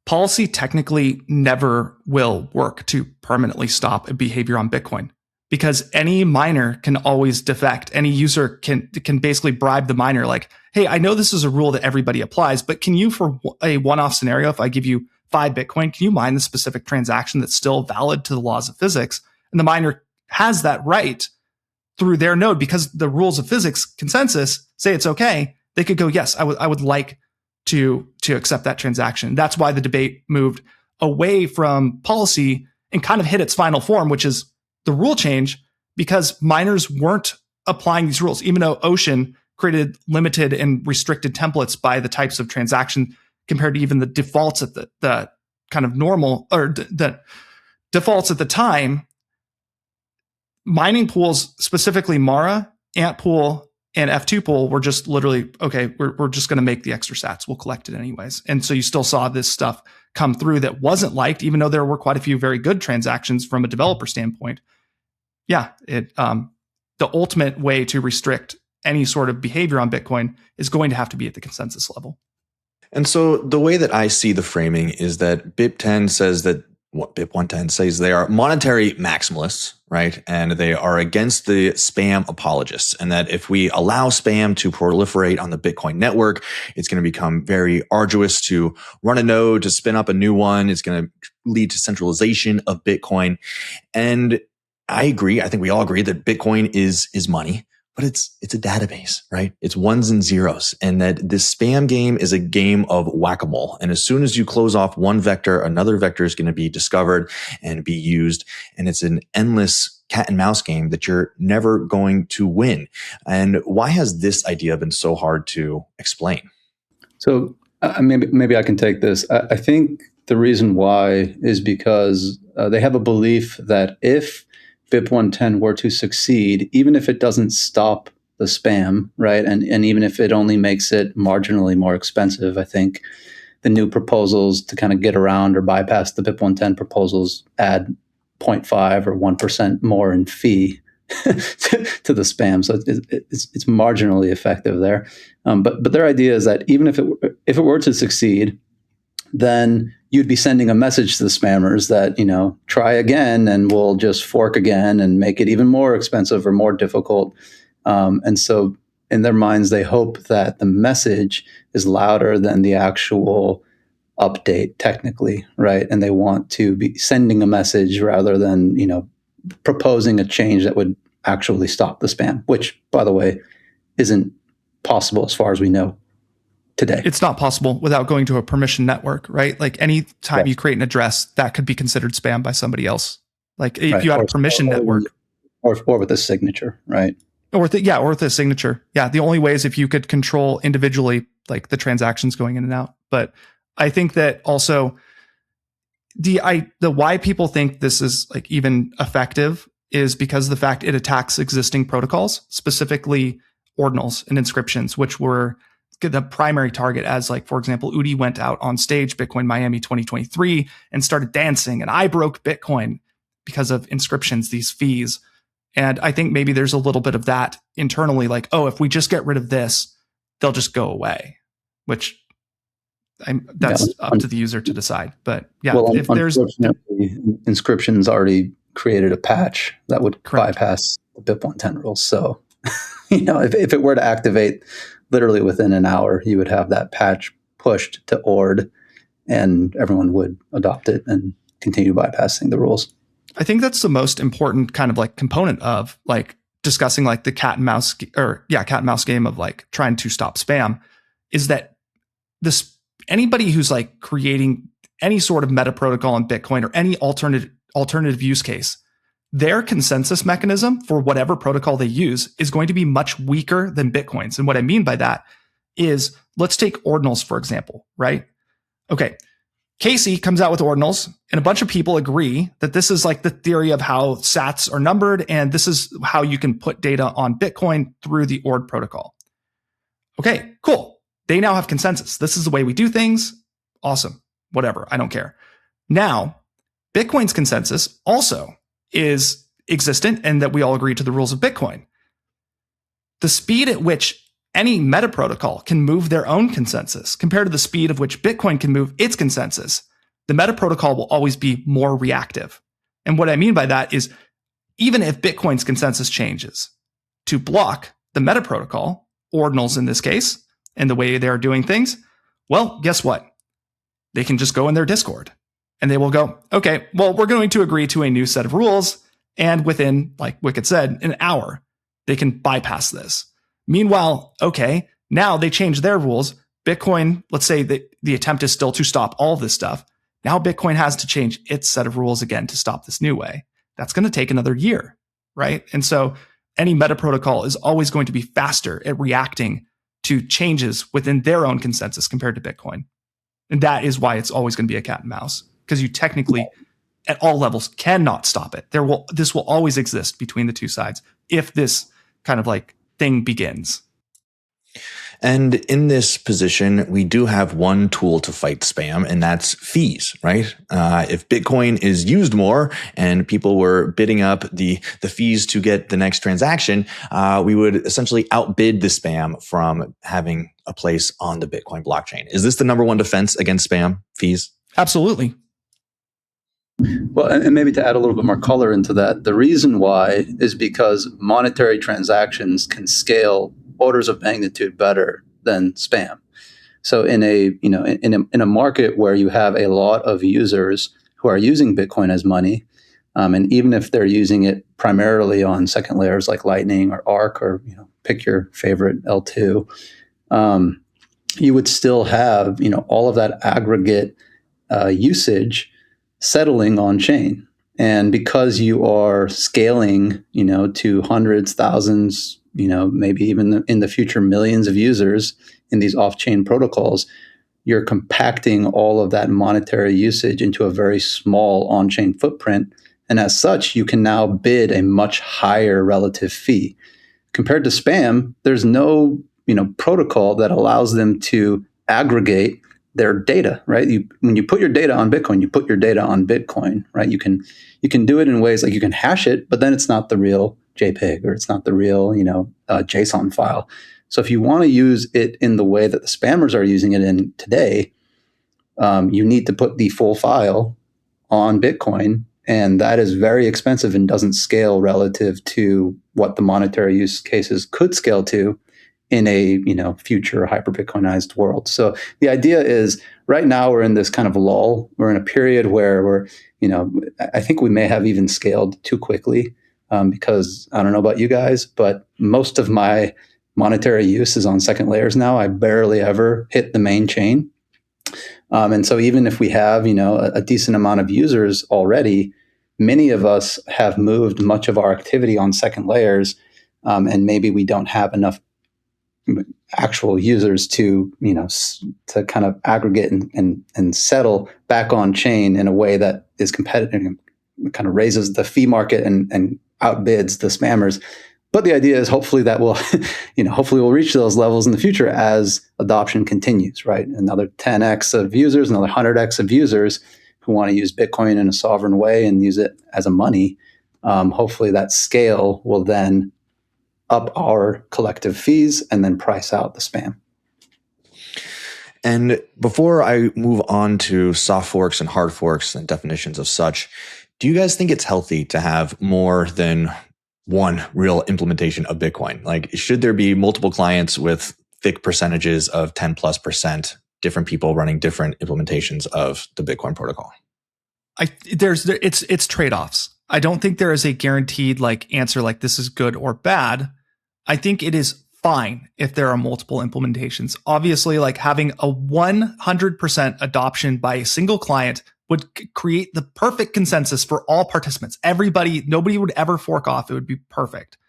Policy technically never will work to permanently stop a behavior on Bitcoin, because any miner can always defect. Any user can basically bribe the miner like, hey, I know this is a rule that everybody applies, but can you, for a one-off scenario, if I give you 5 Bitcoin, can you mine the specific transaction that's still valid to the laws of physics? And the miner has that right through their node, because the rules of physics consensus say it's okay. They could go, yes, I would like to accept that transaction. That's why the debate moved away from policy and kind of hit its final form, which is the rule change, because miners weren't applying these rules, even though Ocean created limited and restricted templates by the types of transaction compared to even the defaults at the kind of normal, or the defaults at the time. Mining pools, specifically Mara, Ant Pool, and F2 Pool, were just literally, okay, we're just going to make the extra sats. We'll collect it anyways. And so you still saw this stuff come through that wasn't liked, even though there were quite a few very good transactions from a developer standpoint. Yeah, the ultimate way to restrict any sort of behavior on Bitcoin is going to have to be at the consensus level. And so the way that I see the framing is that BIP-110 says that BIP-110 says they are monetary maximalists, right? And they are against the spam apologists. And that if we allow spam to proliferate on the Bitcoin network, it's going to become very arduous to run a node, to spin up a new one. It's going to lead to centralization of Bitcoin. And I agree. I think we all agree that Bitcoin is money, but it's a database, right? It's ones and zeros, and that this spam game is a game of whack-a-mole. And as soon as you close off one vector, another vector is going to be discovered and be used. And it's an endless cat and mouse game that you're never going to win. And why has this idea been so hard to explain? So maybe I can take this. I think the reason why is because they have a belief that if BIP-110 were to succeed, even if it doesn't stop the spam, right, and even if it only makes it marginally more expensive, I think the new proposals to kind of get around or bypass the BIP-110 proposals add 0.5 or 1% more in fee to the spam. So it's marginally effective there. But their idea is that even if it were to succeed, then you'd be sending a message to the spammers that, try again and we'll just fork again and make it even more expensive or more difficult. And so in their minds, they hope that the message is louder than the actual update technically, right? And they want to be sending a message rather than, proposing a change that would actually stop the spam, which, by the way, isn't possible as far as we know. today. It's not possible without going to a permission network, right? Like any time you create an address, that could be considered spam by somebody else. Like if you had a permission network. Or with a signature, right? Or with a signature. Yeah, the only way is if you could control individually like the transactions going in and out. But I think that also the why people think this is like even effective is because of the fact it attacks existing protocols, specifically ordinals and inscriptions, which were the primary target. As like, for example, Udi went out on stage Bitcoin Miami 2023 and started dancing, and I broke Bitcoin because of inscriptions, these fees. And I think maybe there's a little bit of that internally, like, oh, if we just get rid of this, they'll just go away, which that's up to the user to decide. But yeah, well, if there's inscriptions already created a patch that would bypass the BIP-110 rules. So, if it were to activate literally within an hour, you would have that patch pushed to ORD and everyone would adopt it and continue bypassing the rules. I think that's the most important kind of like component of like discussing like the cat and mouse game of like trying to stop spam is that anybody who's like creating any sort of meta protocol in Bitcoin or any alternative use case, their consensus mechanism for whatever protocol they use is going to be much weaker than Bitcoin's. And what I mean by that is, let's take ordinals, for example, right? Okay. Casey comes out with ordinals and a bunch of people agree that this is like the theory of how sats are numbered. And this is how you can put data on Bitcoin through the ORD protocol. Okay, cool. They now have consensus. This is the way we do things. Awesome. Whatever. I don't care. Now, Bitcoin's consensus also is existent and that we all agree to the rules of Bitcoin. The speed at which any meta protocol can move their own consensus compared to the speed of which Bitcoin can move its consensus, the meta protocol will always be more reactive. And what I mean by that is, even if Bitcoin's consensus changes to block the meta protocol, ordinals in this case, and the way they're doing things, well, guess what? They can just go in their Discord and they will go, okay, well, we're going to agree to a new set of rules. And within, like Wicked said, an hour, they can bypass this. Meanwhile, okay, now they change their rules. Bitcoin, let's say that the attempt is still to stop all of this stuff. Now Bitcoin has to change its set of rules again to stop this new way. That's going to take another year, right? And so any meta protocol is always going to be faster at reacting to changes within their own consensus compared to Bitcoin. And that is why it's always going to be a cat and mouse, because you technically at all levels cannot stop it. This will always exist between the two sides if this kind of like thing begins. And in this position, we do have one tool to fight spam, and that's fees, right? If Bitcoin is used more and people were bidding up the fees to get the next transaction, we would essentially outbid the spam from having a place on the Bitcoin blockchain. Is this the number one defense against spam? Fees? Absolutely. Well, and maybe to add a little bit more color into that, the reason why is because monetary transactions can scale orders of magnitude better than spam. So in a market where you have a lot of users who are using Bitcoin as money, and even if they're using it primarily on second layers like Lightning or Arc or pick your favorite L2, you would still have all of that aggregate usage settling on chain. And because you are scaling, to hundreds, thousands, maybe even in the future, millions of users in these off-chain protocols, you're compacting all of that monetary usage into a very small on-chain footprint. And as such, you can now bid a much higher relative fee. Compared to spam, there's no, protocol that allows them to aggregate their data, right? When you put your data on Bitcoin, you put your data on Bitcoin, right? You can do it in ways like you can hash it, but then it's not the real JPEG or it's not the real, JSON file. So if you want to use it in the way that the spammers are using it in today, you need to put the full file on Bitcoin, and that is very expensive and doesn't scale relative to what the monetary use cases could scale to in a future hyper Bitcoinized world. So the idea is right now we're in this kind of lull. We're in a period where we're, I think we may have even scaled too quickly because I don't know about you guys, but most of my monetary use is on second layers now. I barely ever hit the main chain. And so even if we have, a decent amount of users already, many of us have moved much of our activity on second layers, and maybe we don't have enough actual users to, to kind of aggregate and settle back on chain in a way that is competitive and kind of raises the fee market and outbids the spammers. But the idea is hopefully that will, hopefully we'll reach those levels in the future as adoption continues, right? Another 10x of users, another 100x of users who want to use Bitcoin in a sovereign way and use it as a money. Hopefully that scale will then up our collective fees and then price out the spam. And before I move on to soft forks and hard forks and definitions of such, do you guys think it's healthy to have more than one real implementation of Bitcoin? Like, should there be multiple clients with thick percentages of 10+%, different people running different implementations of the Bitcoin protocol? It's trade-offs. I don't think there is a guaranteed answer like this is good or bad. I think it is fine if there are multiple implementations. Obviously, having a 100% adoption by a single client would create the perfect consensus for all participants. Nobody would ever fork off. It would be perfect,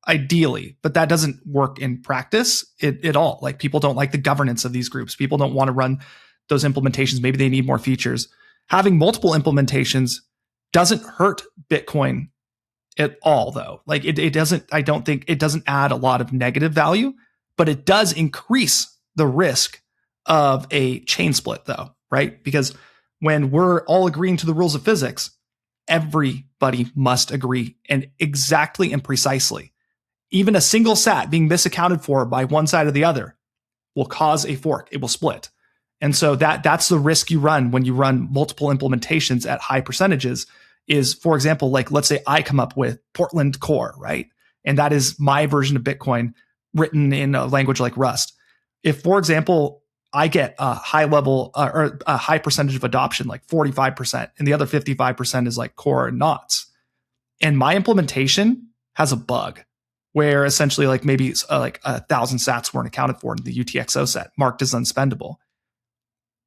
ideally, but that doesn't work in practice at all. People don't like the governance of these groups. People don't want to run those implementations. Maybe they need more features. Having multiple implementations doesn't hurt Bitcoin at all, though. It doesn't. I don't think it doesn't add a lot of negative value, but it does increase the risk of a chain split, though, right? Because when we're all agreeing to the rules of physics, everybody must agree and exactly and precisely. Even a single sat being misaccounted for by one side or the other will cause a fork. It will split. And so that's the risk you run when you run multiple implementations at high percentages is, for example, let's say I come up with Portland Core, right? And that is my version of Bitcoin written in a language like Rust. If, for example, I get a high level or a high percentage of adoption, 45%, and the other 55% is core and knots, and my implementation has a bug where essentially maybe 1,000 sats weren't accounted for in the UTXO set, marked as unspendable.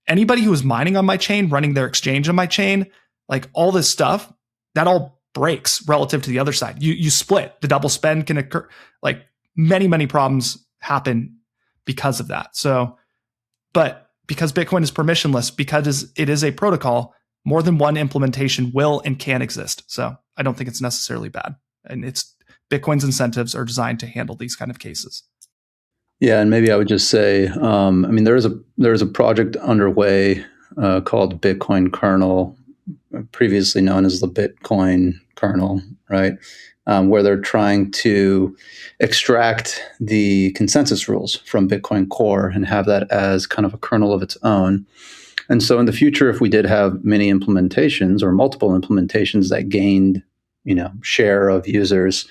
Anybody who is mining on my chain, running their exchange on my chain, all this stuff, that all breaks relative to the other side. You split. The double spend can occur. Many problems happen because of that. So, but because Bitcoin is permissionless, because it is a protocol, more than one implementation will and can exist. So I don't think it's necessarily bad. And Bitcoin's incentives are designed to handle these kind of cases. Yeah, and maybe I would just say, there is a project underway called Bitcoin Kernel, previously known as the Bitcoin Kernel, right? Where they're trying to extract the consensus rules from Bitcoin Core and have that as kind of a kernel of its own. And so in the future, if we did have many implementations or multiple implementations that gained, share of users,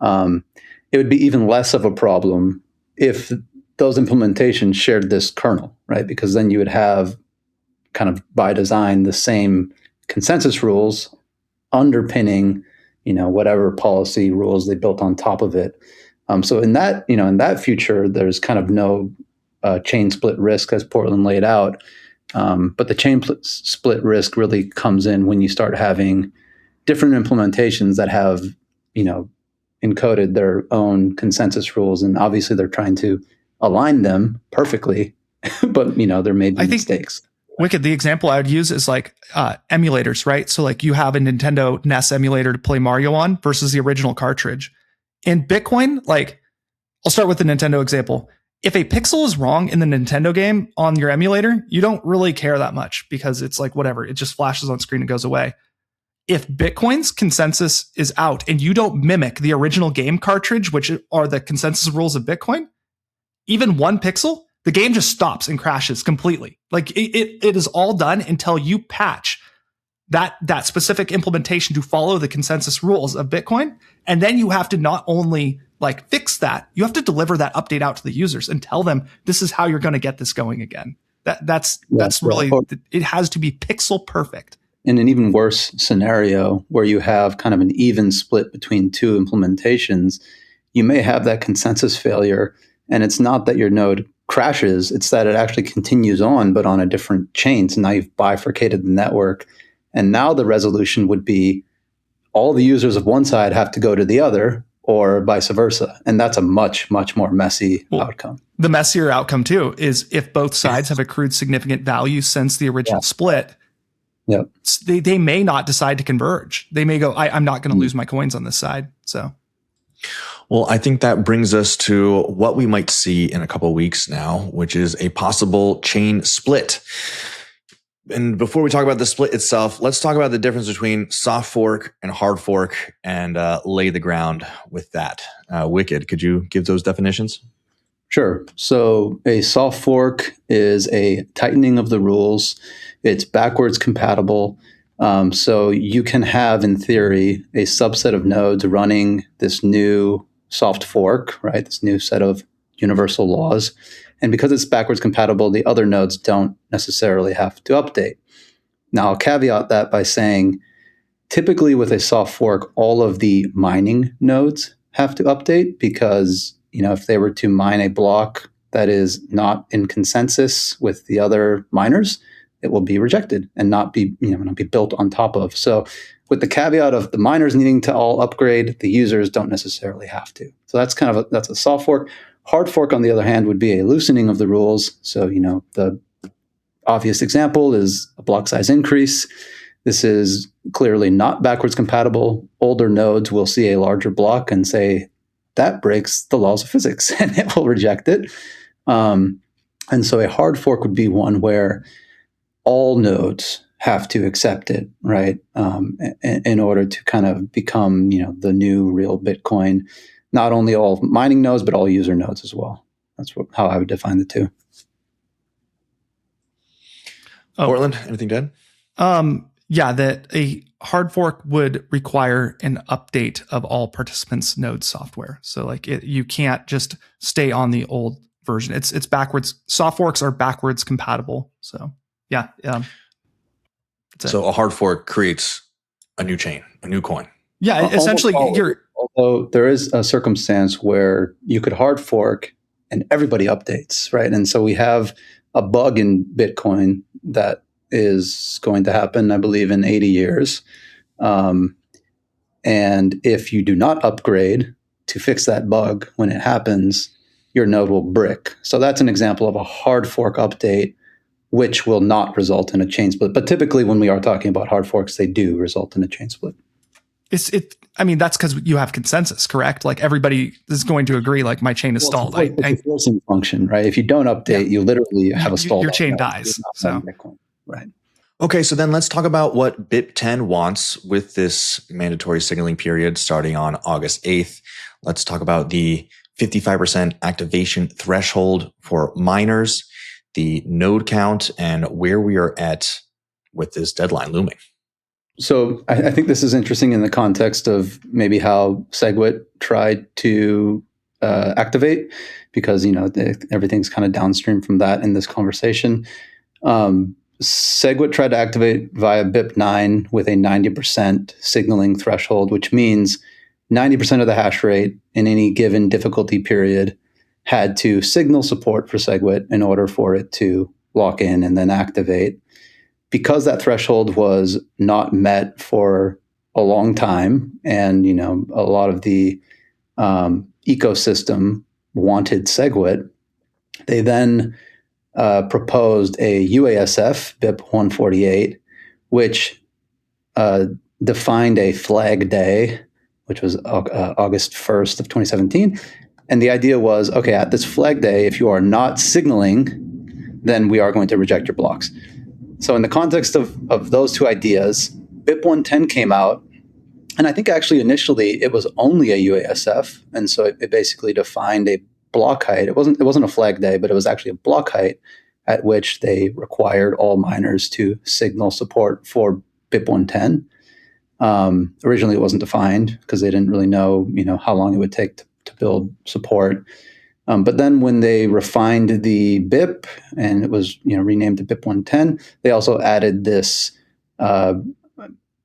it would be even less of a problem if those implementations shared this kernel, right? Because then you would have kind of by design the same consensus rules underpinning, whatever policy rules they built on top of it. So in that future, there's kind of no chain split risk as Portland laid out. But the chain split risk really comes in when you start having different implementations that have, encoded their own consensus rules. And obviously they're trying to align them perfectly, but, there may be mistakes. Wicked. The example I would use is emulators, right? So you have a Nintendo NES emulator to play Mario on versus the original cartridge. In Bitcoin, I'll start with the Nintendo example. If a pixel is wrong in the Nintendo game on your emulator, you don't really care that much because it's whatever. It just flashes on screen and goes away. If Bitcoin's consensus is out and you don't mimic the original game cartridge, which are the consensus rules of Bitcoin, even one pixel, the game just stops and crashes completely. It is all done until you patch that specific implementation to follow the consensus rules of Bitcoin. And then you have to not only fix that, you have to deliver that update out to the users and tell them this is how you're going to get this going again. That's really, it has to be pixel perfect. In an even worse scenario where you have kind of an even split between two implementations, you may have that consensus failure. And it's not that your node crashes, it's that it actually continues on, but on a different chain. So now you've bifurcated the network. And now the resolution would be all the users of one side have to go to the other, or vice versa. And that's a much, much more messy outcome. The messier outcome, too, is if both sides have accrued significant value since the original split, they may not decide to converge. They may go, I'm not going to lose my coins on this side. So, well, I think that brings us to what we might see in a couple of weeks now, which is a possible chain split. And before we talk about the split itself, let's talk about the difference between soft fork and hard fork and lay the ground with that. Wicked, could you give those definitions? Sure. So a soft fork is a tightening of the rules. It's backwards compatible. So you can have, in theory, a subset of nodes running this new soft fork, right? This new set of universal laws. And because it's backwards compatible, the other nodes don't necessarily have to update. Now, I'll caveat that by saying, typically with a soft fork, all of the mining nodes have to update because, if they were to mine a block that is not in consensus with the other miners, it will be rejected and not be built on top of. So with the caveat of the miners needing to all upgrade, the users don't necessarily have to. So that's that's a soft fork. Hard fork, on the other hand, would be a loosening of the rules. So, the obvious example is a block size increase. This is clearly not backwards compatible. Older nodes will see a larger block and say, that breaks the laws of physics, and it will reject it. And so a hard fork would be one where all nodes have to accept it, right? In order to kind of become, the new real Bitcoin. Not only all mining nodes, but all user nodes as well. That's how I would define the two. Portland, anything to add? Yeah, that a hard fork would require an update of all participants' node software. So you can't just stay on the old version. It's backwards. Soft forks are backwards compatible. So yeah. So a hard fork creates a new chain, a new coin. Yeah, essentially although there is a circumstance where you could hard fork and everybody updates, right? And so we have a bug in Bitcoin that is going to happen, I believe, in 80 years. And if you do not upgrade to fix that bug when it happens, your node will brick. So that's an example of a hard fork update, which will not result in a chain split. But typically when we are talking about hard forks, they do result in a chain split. That's because you have consensus, correct? Like everybody is going to agree, like my chain is stalled. It's a forcing function, right? If you don't update, you literally have a stall. Your chain dies. So. Right. Okay, so then let's talk about what BIP-10 wants with this mandatory signaling period starting on August 8th. Let's talk about the 55% activation threshold for miners, the node count, and where we are at with this deadline looming. So I think this is interesting in the context of maybe how SEGWIT tried to activate, because everything's kind of downstream from that in this conversation. SEGWIT tried to activate via BIP-9 with a 90% signaling threshold, which means 90% of the hash rate in any given difficulty period had to signal support for SEGWIT in order for it to lock in and then activate. Because that threshold was not met for a long time, and a lot of the ecosystem wanted SEGWIT, they then proposed a UASF BIP-148, which defined a flag day, which was August 1st of 2017. And the idea was, okay, at this flag day, if you are not signaling, then we are going to reject your blocks. So in the context of those two ideas, BIP-110 came out, and I think actually initially it was only a UASF, and so it basically defined a block height. It wasn't a flag day, but it was actually a block height at which they required all miners to signal support for BIP-110. Originally, it wasn't defined because they didn't really know, how long it would take to build support. But then when they refined the BIP and it was renamed to BIP-110, they also added this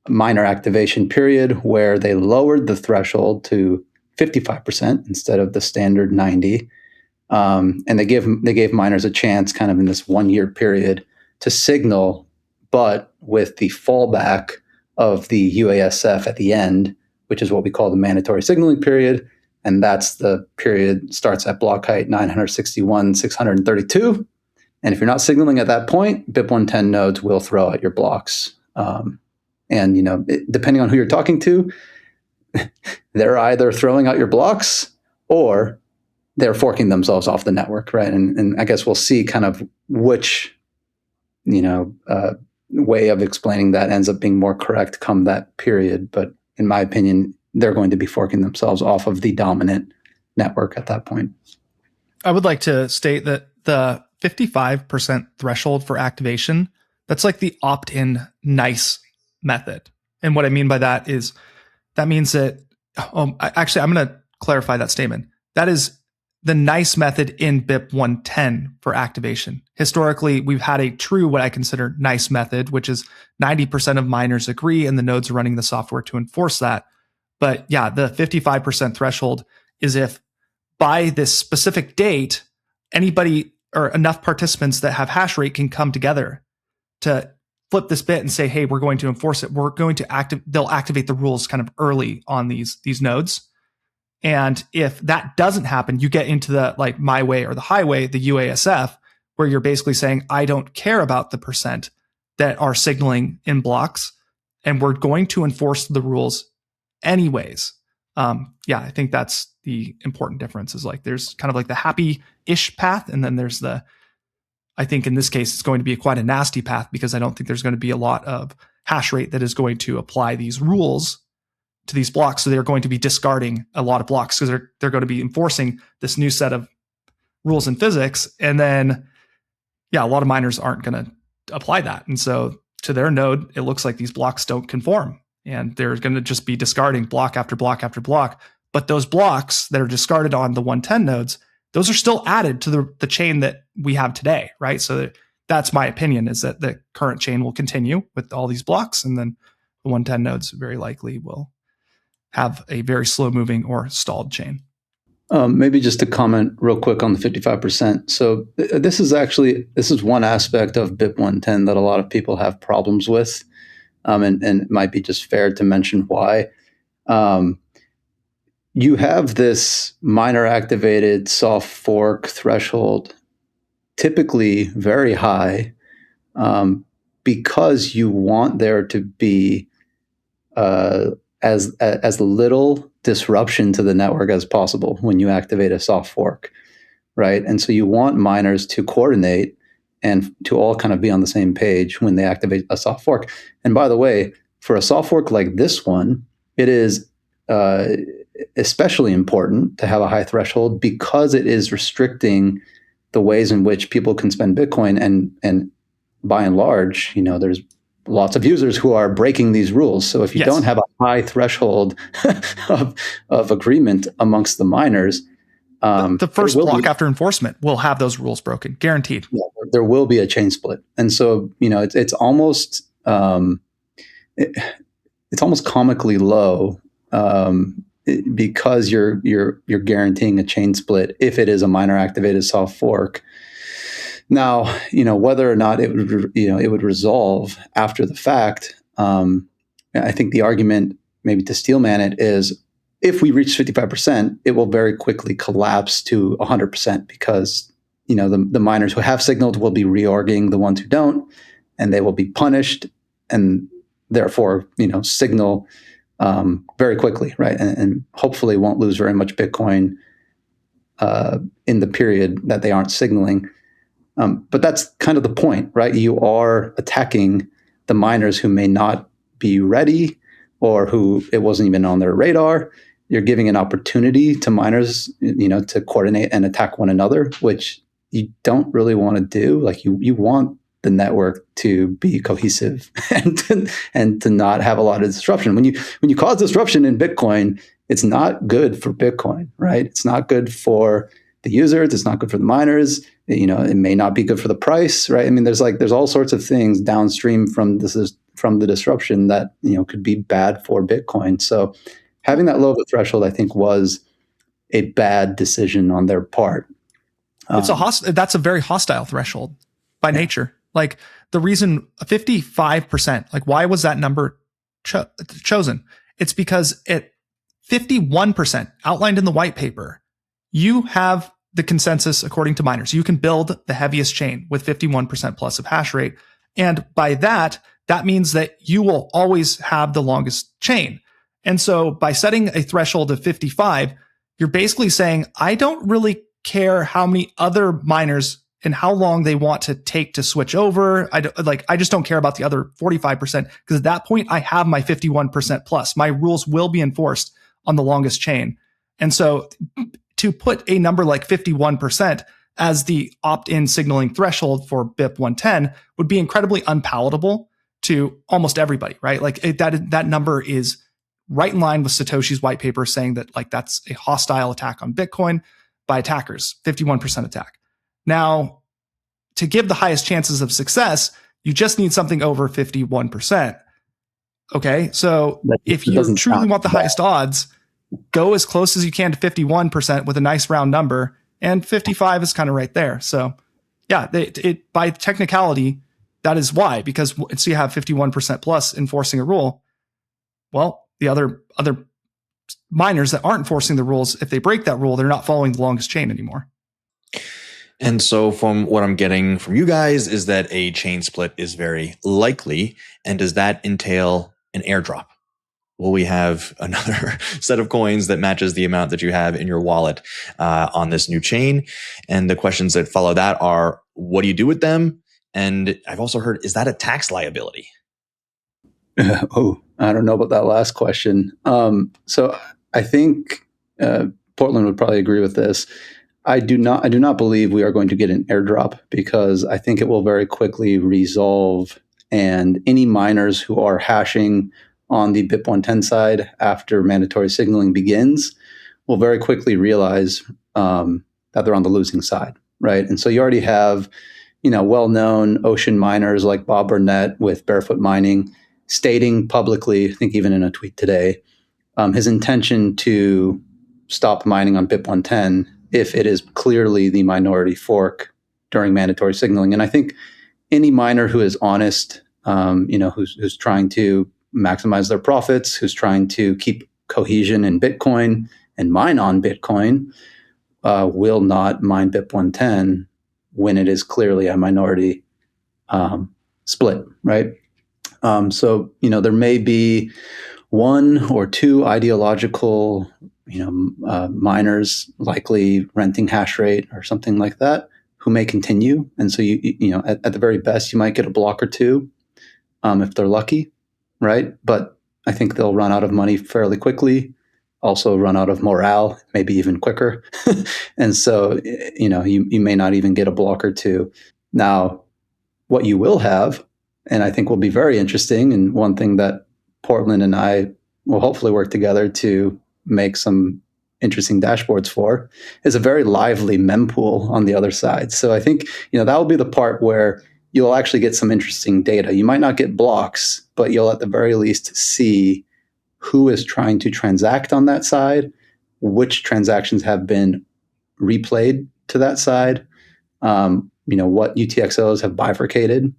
miner activation period where they lowered the threshold to 55% instead of the standard 90. And they gave miners a chance kind of in this 1 year period to signal, but with the fallback of the UASF at the end, which is what we call the mandatory signaling period. And that's the period starts at block height 961,632. And if you're not signaling at that point, BIP-110 nodes will throw out your blocks. And depending on who you're talking to, they're either throwing out your blocks or they're forking themselves off the network, right? And I guess we'll see kind of which way of explaining that ends up being more correct come that period. But in my opinion, they're going to be forking themselves off of the dominant network at that point. I would like to state that the 55% threshold for activation, that's like the opt-in nice method. And what I mean by that is that means that, I'm going to clarify that statement. That is the nice method in BIP-110 for activation. Historically, we've had a true, what I consider nice method, which is 90% of miners agree and the nodes are running the software to enforce that. But yeah, the 55% threshold is if by this specific date, anybody or enough participants that have hash rate can come together to flip this bit and say, hey, we're going to enforce it. We're going to they'll activate the rules kind of early on these nodes. And if that doesn't happen, you get into the like my way or the highway, the UASF, where you're basically saying, I don't care about the percent that are signaling in blocks, and we're going to enforce the rules anyways. I think that's the important difference is like there's kind of like the happy-ish path, and then there's I think in this case, it's going to be quite a nasty path because I don't think there's going to be a lot of hash rate that is going to apply these rules to these blocks. So they're going to be discarding a lot of blocks because they're going to be enforcing this new set of rules in physics. And then, a lot of miners aren't going to apply that. And so to their node, it looks like these blocks don't conform and they're going to just be discarding block after block after block. But those blocks that are discarded on the 110 nodes, those are still added to the chain that we have today, right? So that's my opinion, is that the current chain will continue with all these blocks, and then the 110 nodes very likely will have a very slow moving or stalled chain. Maybe just to comment real quick on the 55%. So this is one aspect of BIP-110 that a lot of people have problems with, and it might be just fair to mention why. You have this miner activated soft fork threshold, typically very high, because you want there to be as little disruption to the network as possible when you activate a soft fork, right? And so you want miners to coordinate and to all kind of be on the same page when they activate a soft fork. And by the way, for a soft fork like this one, it is especially important to have a high threshold because it is restricting the ways in which people can spend Bitcoin. And by and large, there's lots of users who are breaking these rules. So if you don't have a high threshold of agreement amongst the miners, the first block after enforcement will have those rules broken, guaranteed. Yeah, there will be a chain split, and so it's almost it's almost comically low because you're guaranteeing a chain split if it is a miner activated soft fork. Now, whether or not it would resolve after the fact, I think the argument maybe to steelman it is if we reach 55%, it will very quickly collapse to 100% because, the miners who have signaled will be reorging the ones who don't, and they will be punished and therefore, signal very quickly, right? And hopefully won't lose very much Bitcoin in the period that they aren't signaling. But that's kind of the point, right? You are attacking the miners who may not be ready or who it wasn't even on their radar. You're giving an opportunity to miners, to coordinate and attack one another, which you don't really want to do. Like you want the network to be cohesive and to not have a lot of disruption. When you cause disruption in Bitcoin, it's not good for Bitcoin, right? It's not good for the users. It's not good for the miners. It may not be good for the price, right? I mean, there's all sorts of things downstream from the disruption that could be bad for Bitcoin. So having that low of a threshold, I think, was a bad decision on their part. That's a very hostile threshold by nature. Like the reason 55%, like why was that number chosen? It's because at 51% outlined in the white paper, you have the consensus according to miners. You can build the heaviest chain with 51% plus of hash rate. And by that means that you will always have the longest chain. And so by setting a threshold of 55, you're basically saying, I don't really care how many other miners and how long they want to take to switch over. I just don't care about the other 45% because at that point I have my 51% plus. My rules will be enforced on the longest chain. And so to put a number like 51% as the opt-in signaling threshold for BIP-110 would be incredibly unpalatable to almost everybody, right? Like that number is right in line with Satoshi's white paper saying that like that's a hostile attack on Bitcoin by attackers, 51% attack. Now, to give the highest chances of success, you just need something over 51%. Okay, so if you truly want the highest odds, go as close as you can to 51% with a nice round number, and 55 is kind of right there. So yeah, it by technicality, that is why, because once you have 51% plus enforcing a rule, well, the other miners that aren't enforcing the rules, if they break that rule, they're not following the longest chain anymore. And so from what I'm getting from you guys is that a chain split is very likely. And does that entail an airdrop? Will we have another set of coins that matches the amount that you have in your wallet on this new chain? And the questions that follow that are, what do you do with them? And I've also heard, is that a tax liability? Oh, I don't know about that last question. So I think Portland would probably agree with this. I do not believe we are going to get an airdrop because I think it will very quickly resolve, and any miners who are hashing on the BIP-110 side after mandatory signaling begins will very quickly realize that they're on the losing side, right? And so you already have, well-known ocean miners like Bob Burnett with Barefoot Mining stating publicly, I think even in a tweet today, his intention to stop mining on BIP-110 if it is clearly the minority fork during mandatory signaling. And I think any miner who is honest, who's trying to maximize their profits, who's trying to keep cohesion in Bitcoin and mine on Bitcoin, will not mine BIP-110 when it is clearly a minority split, right? So there may be one or two ideological, miners likely renting hash rate or something like that who may continue. And so at the very best, you might get a block or two if they're lucky, right? But I think they'll run out of money fairly quickly, also run out of morale, maybe even quicker. And so, you may not even get a block or two. Now, what you will have, and I think will be very interesting, and one thing that Portland and I will hopefully work together to make some interesting dashboards for, is a very lively mempool on the other side. So I think, that will be the part where you'll actually get some interesting data. You might not get blocks, but you'll at the very least see who is trying to transact on that side, which transactions have been replayed to that side, what UTXOs have bifurcated,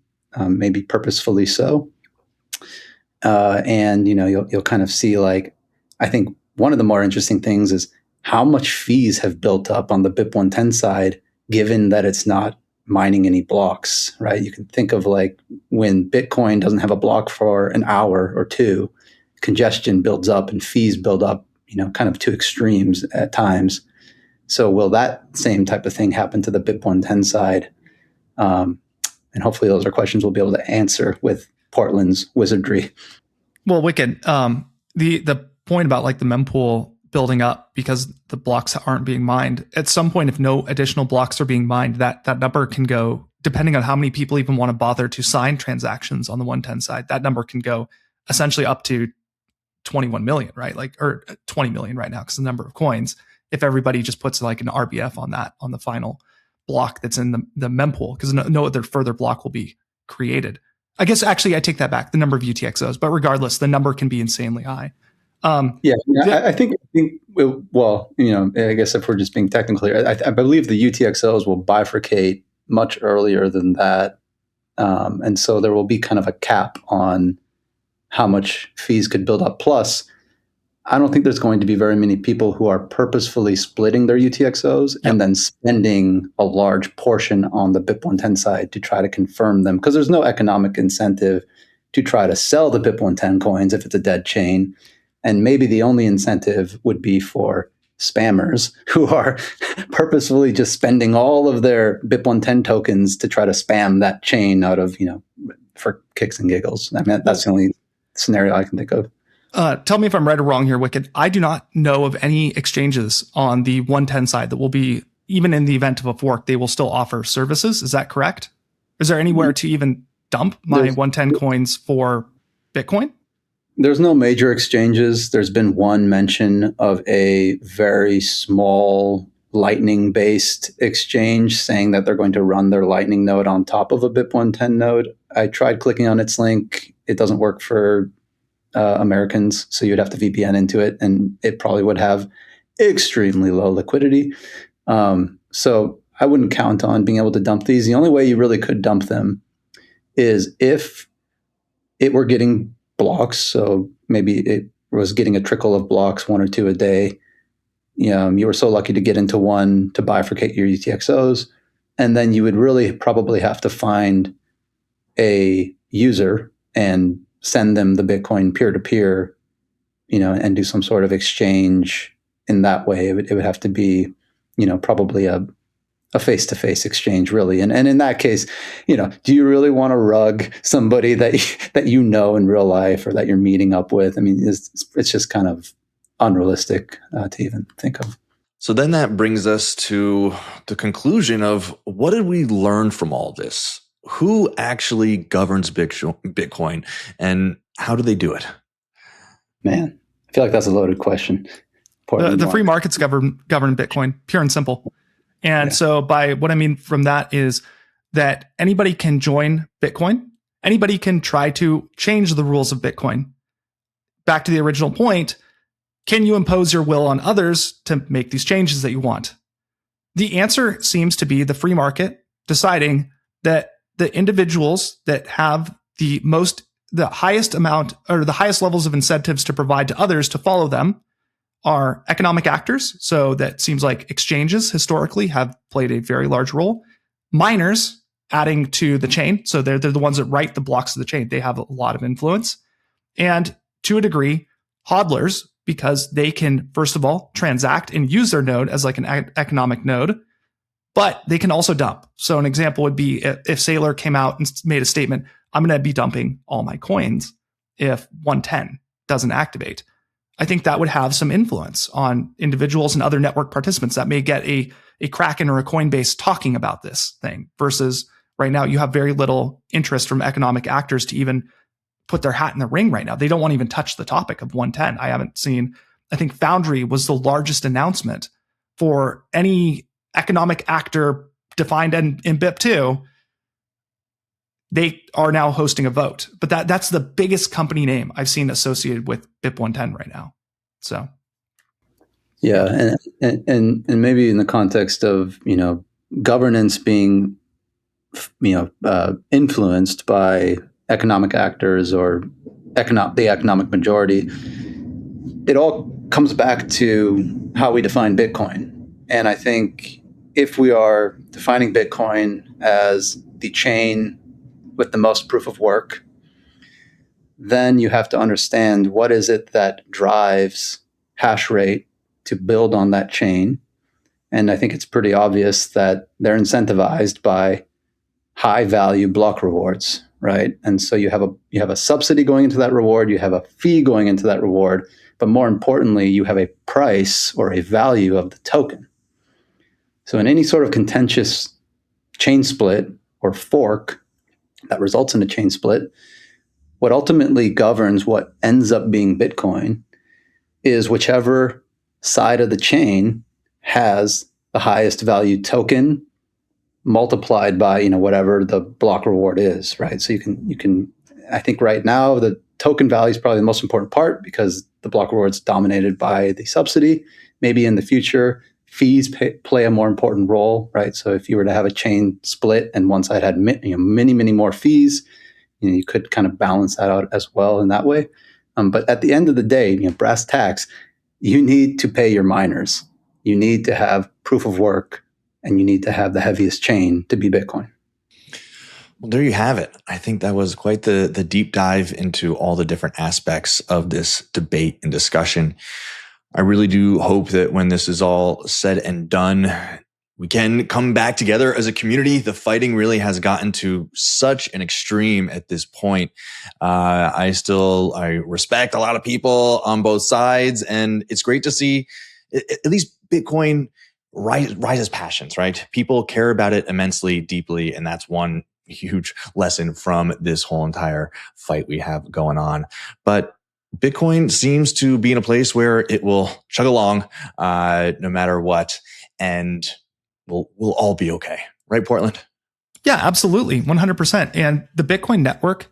maybe purposefully so. And you'll kind of see, like, I think one of the more interesting things is how much fees have built up on the BIP-110 side, given that it's not mining any blocks, right? You can think of like when Bitcoin doesn't have a block for an hour or two, congestion builds up and fees build up, kind of to extremes at times. So will that same type of thing happen to the BIP-110 side? And hopefully those are questions we'll be able to answer with Portland's wizardry. Well, Wicked, the point about like the mempool building up because the blocks aren't being mined, at some point, if no additional blocks are being mined, that number can go, depending on how many people even want to bother to sign transactions on the 110 side, that number can go essentially up to 21 million, right? Or 20 million right now because the number of coins, if everybody just puts like an RBF on that, on the final block that's in the mempool, because no other further block will be created. I guess actually I take that back, the number of UTXOs, but regardless, the number can be insanely high. Yeah, the- I think, well, I guess if we're just being technical here, I believe the UTXOs will bifurcate much earlier than that. And so there will be kind of a cap on how much fees could build up. Plus, I don't think there's going to be very many people who are purposefully splitting their UTXOs Yep. and then spending a large portion on the BIP-110 side to try to confirm them, because there's no economic incentive to try to sell the BIP-110 coins if it's a dead chain. And maybe the only incentive would be for spammers who are purposefully just spending all of their BIP-110 tokens to try to spam that chain out of, for kicks and giggles. I mean, that's the only scenario I can think of. Tell me if I'm right or wrong here, Wicked. I do not know of any exchanges on the 110 side that will be, even in the event of a fork, they will still offer services. Is that correct? Is there anywhere to even dump my 110 coins for Bitcoin? There's no major exchanges. There's been one mention of a very small Lightning-based exchange saying that they're going to run their Lightning node on top of a BIP-110 node. I tried clicking on its link. It doesn't work for Americans, so you'd have to VPN into it, and it probably would have extremely low liquidity. So I wouldn't count on being able to dump these. The only way you really could dump them is if it were getting blocks. So maybe it was getting a trickle of blocks, 1 or 2 a day. You were so lucky to get into one to bifurcate your UTXOs, and then you would really probably have to find a user and send them the Bitcoin peer-to-peer, and do some sort of exchange in that way. It would have to be, probably a face-to-face exchange, really. And in that case, do you really want to rug somebody that you know in real life or that you're meeting up with? I mean, it's just kind of unrealistic to even think of. So then that brings us to the conclusion of, what did we learn from all this? Who actually governs Bitcoin, and how do they do it? Man, I feel like that's a loaded question. The free markets govern Bitcoin, pure and simple. And so by what I mean from that is that anybody can join Bitcoin. Anybody can try to change the rules of Bitcoin. Back to the original point, can you impose your will on others to make these changes that you want? The answer seems to be the free market deciding that the individuals that have the highest amount or the highest levels of incentives to provide to others to follow them are economic actors. So that seems like exchanges historically have played a very large role. Miners adding to the chain. So they're the ones that write the blocks of the chain. They have a lot of influence. And to a degree, hodlers, because they can, first of all, transact and use their node as like an economic node, but they can also dump. So an example would be if Saylor came out and made a statement, I'm going to be dumping all my coins if 110 doesn't activate. I think that would have some influence on individuals and other network participants that may get a Kraken or a Coinbase talking about this thing, versus right now you have very little interest from economic actors to even put their hat in the ring right now. They don't want to even touch the topic of 110. I think Foundry was the largest announcement for any economic actor defined in BIP-2. They are now hosting a vote, but that's the biggest company name I've seen associated with BIP-110 right now. So, yeah, and maybe in the context of governance being influenced by economic actors or the economic majority, it all comes back to how we define Bitcoin. And I think if we are defining Bitcoin as the chain with the most proof of work, then you have to understand what is it that drives hash rate to build on that chain. And I think it's pretty obvious that they're incentivized by high value block rewards, right? And so you have a subsidy going into that reward, you have a fee going into that reward, but more importantly, you have a price or a value of the token. So in any sort of contentious chain split or fork that results in a chain split, what ultimately governs what ends up being Bitcoin is whichever side of the chain has the highest value token multiplied by whatever the block reward is, right? So you can I think right now the token value is probably the most important part because the block reward is dominated by the subsidy. Maybe in the future, fees play a more important role, right? So if you were to have a chain split and one side had many, many more fees, you could kind of balance that out as well in that way. But at the end of the day, brass tacks, you need to pay your miners. You need to have proof of work, and you need to have the heaviest chain to be Bitcoin. Well, there you have it. I think that was quite the deep dive into all the different aspects of this debate and discussion. I really do hope that when this is all said and done, we can come back together as a community. The fighting really has gotten to such an extreme at this point. I respect a lot of people on both sides, and it's great to see at least Bitcoin rises passions, right? People care about it immensely, deeply, and that's one huge lesson from this whole entire fight we have going on. But Bitcoin seems to be in a place where it will chug along no matter what, and we'll all be okay. Right, Portland? Yeah, absolutely. 100%. And the Bitcoin network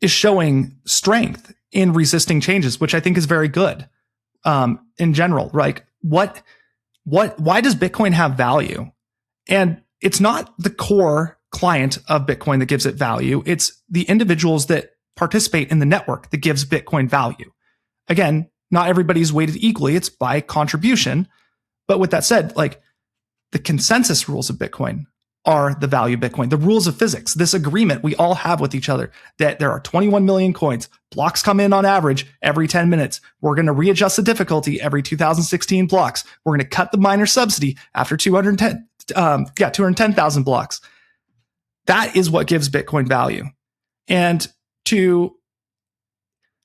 is showing strength in resisting changes, which I think is very good in general. Like, why does Bitcoin have value? And it's not the core client of Bitcoin that gives it value. It's the individuals that participate in the network that gives Bitcoin value. Again, not everybody's weighted equally. It's by contribution. But with that said, like, the consensus rules of Bitcoin are the value of Bitcoin. The rules of physics, this agreement we all have with each other that there are 21 million coins. Blocks come in on average every 10 minutes. We're going to readjust the difficulty every 2016 blocks. We're going to cut the miner subsidy after 210,000 blocks. That is what gives Bitcoin value. And to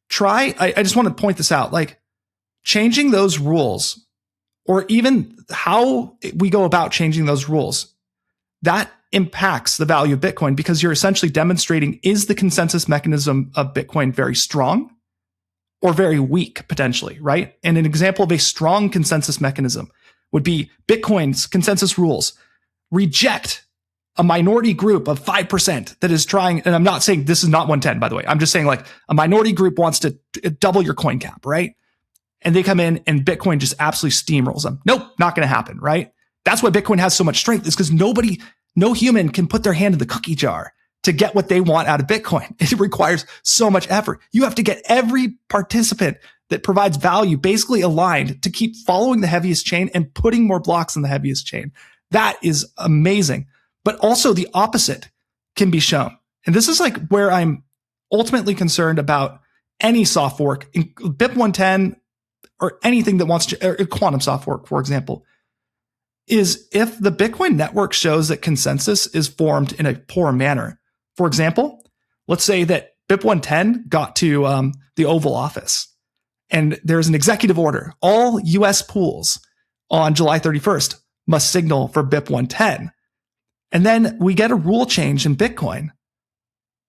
try, I just want to point this out, like, changing those rules, or even how we go about changing those rules, that impacts the value of Bitcoin, because you're essentially demonstrating, is the consensus mechanism of Bitcoin very strong or very weak potentially, right? And an example of a strong consensus mechanism would be Bitcoin's consensus rules reject a minority group of 5% that is trying, and I'm not saying this is not 110, by the way. I'm just saying, like, a minority group wants to double your coin cap, right? And they come in and Bitcoin just absolutely steamrolls them. Nope, not going to happen, right? That's why Bitcoin has so much strength, is because no human can put their hand in the cookie jar to get what they want out of Bitcoin. It requires so much effort. You have to get every participant that provides value basically aligned to keep following the heaviest chain and putting more blocks in the heaviest chain. That is amazing. But also the opposite can be shown. And this is like where I'm ultimately concerned about any soft fork, BIP-110 or anything that wants to, or quantum soft fork, for example, is if the Bitcoin network shows that consensus is formed in a poor manner. For example, let's say that BIP-110 got to the Oval Office and there's an executive order. All US pools on July 31st must signal for BIP-110. And then we get a rule change in Bitcoin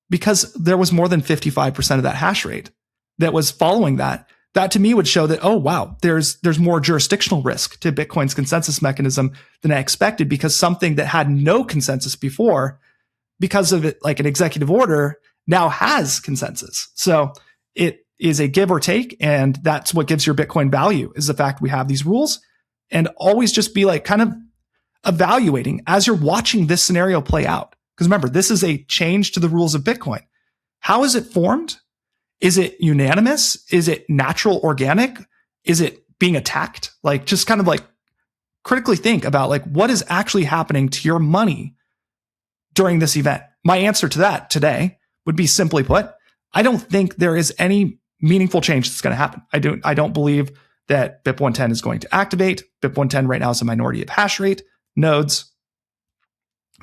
because there was more than 55% of that hash rate that was following that. That to me would show that, oh, wow, there's more jurisdictional risk to Bitcoin's consensus mechanism than I expected, because something that had no consensus before, because of it, like an executive order, now has consensus. So it is a give or take. And that's what gives your Bitcoin value, is the fact we have these rules. And always just be like kind of evaluating as you're watching this scenario play out. Because remember, this is a change to the rules of Bitcoin. How is it formed? Is it unanimous? Is it natural, organic? Is it being attacked? Like, just kind of like critically think about, like, what is actually happening to your money during this event? My answer to that today would be, simply put, I don't think there is any meaningful change that's going to happen. I don't believe that BIP-110 is going to activate. BIP-110 right now is a minority of hash rate nodes.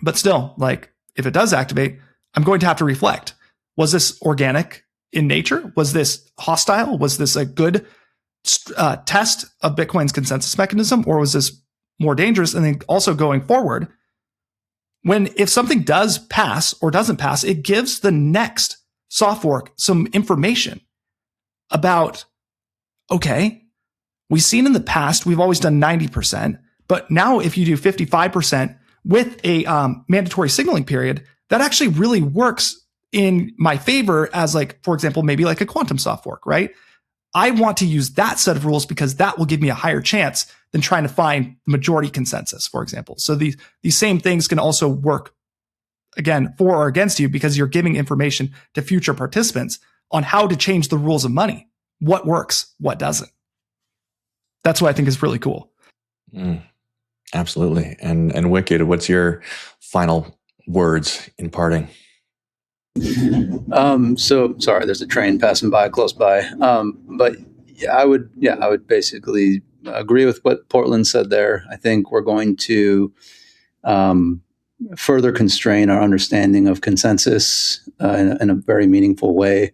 But still, like, if it does activate, I'm going to have to reflect. Was this organic in nature? Was this hostile? Was this a good test of Bitcoin's consensus mechanism? Or was this more dangerous? And then also going forward, if something does pass or doesn't pass, it gives the next soft fork some information about, okay, we've seen in the past, we've always done 90%. But now if you do 55% with a mandatory signaling period, that actually really works in my favor as like, for example, maybe like a quantum soft fork, right? I want to use that set of rules because that will give me a higher chance than trying to find the majority consensus, for example. So these same things can also work, again, for or against you, because you're giving information to future participants on how to change the rules of money. What works, what doesn't. That's what I think is really cool. Absolutely. And Wicked, what's your final words in parting? So sorry, there's a train passing by close by. But I would basically agree with what Portland said there. I think we're going to further constrain our understanding of consensus in a very meaningful way.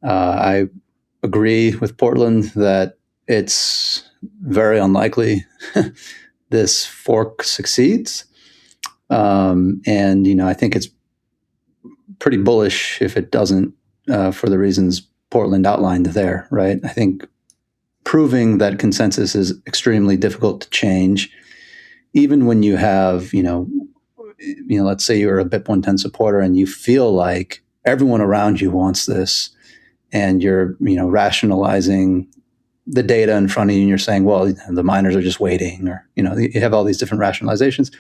I agree with Portland that it's very unlikely this fork succeeds. And, I think it's pretty bullish if it doesn't, for the reasons Portland outlined there, right? I think proving that consensus is extremely difficult to change, even when you have, let's say you're a BIP-110 supporter and you feel like everyone around you wants this, and you're, rationalizing the data in front of you, and you're saying, well, the miners are just waiting, or, you have all these different rationalizations.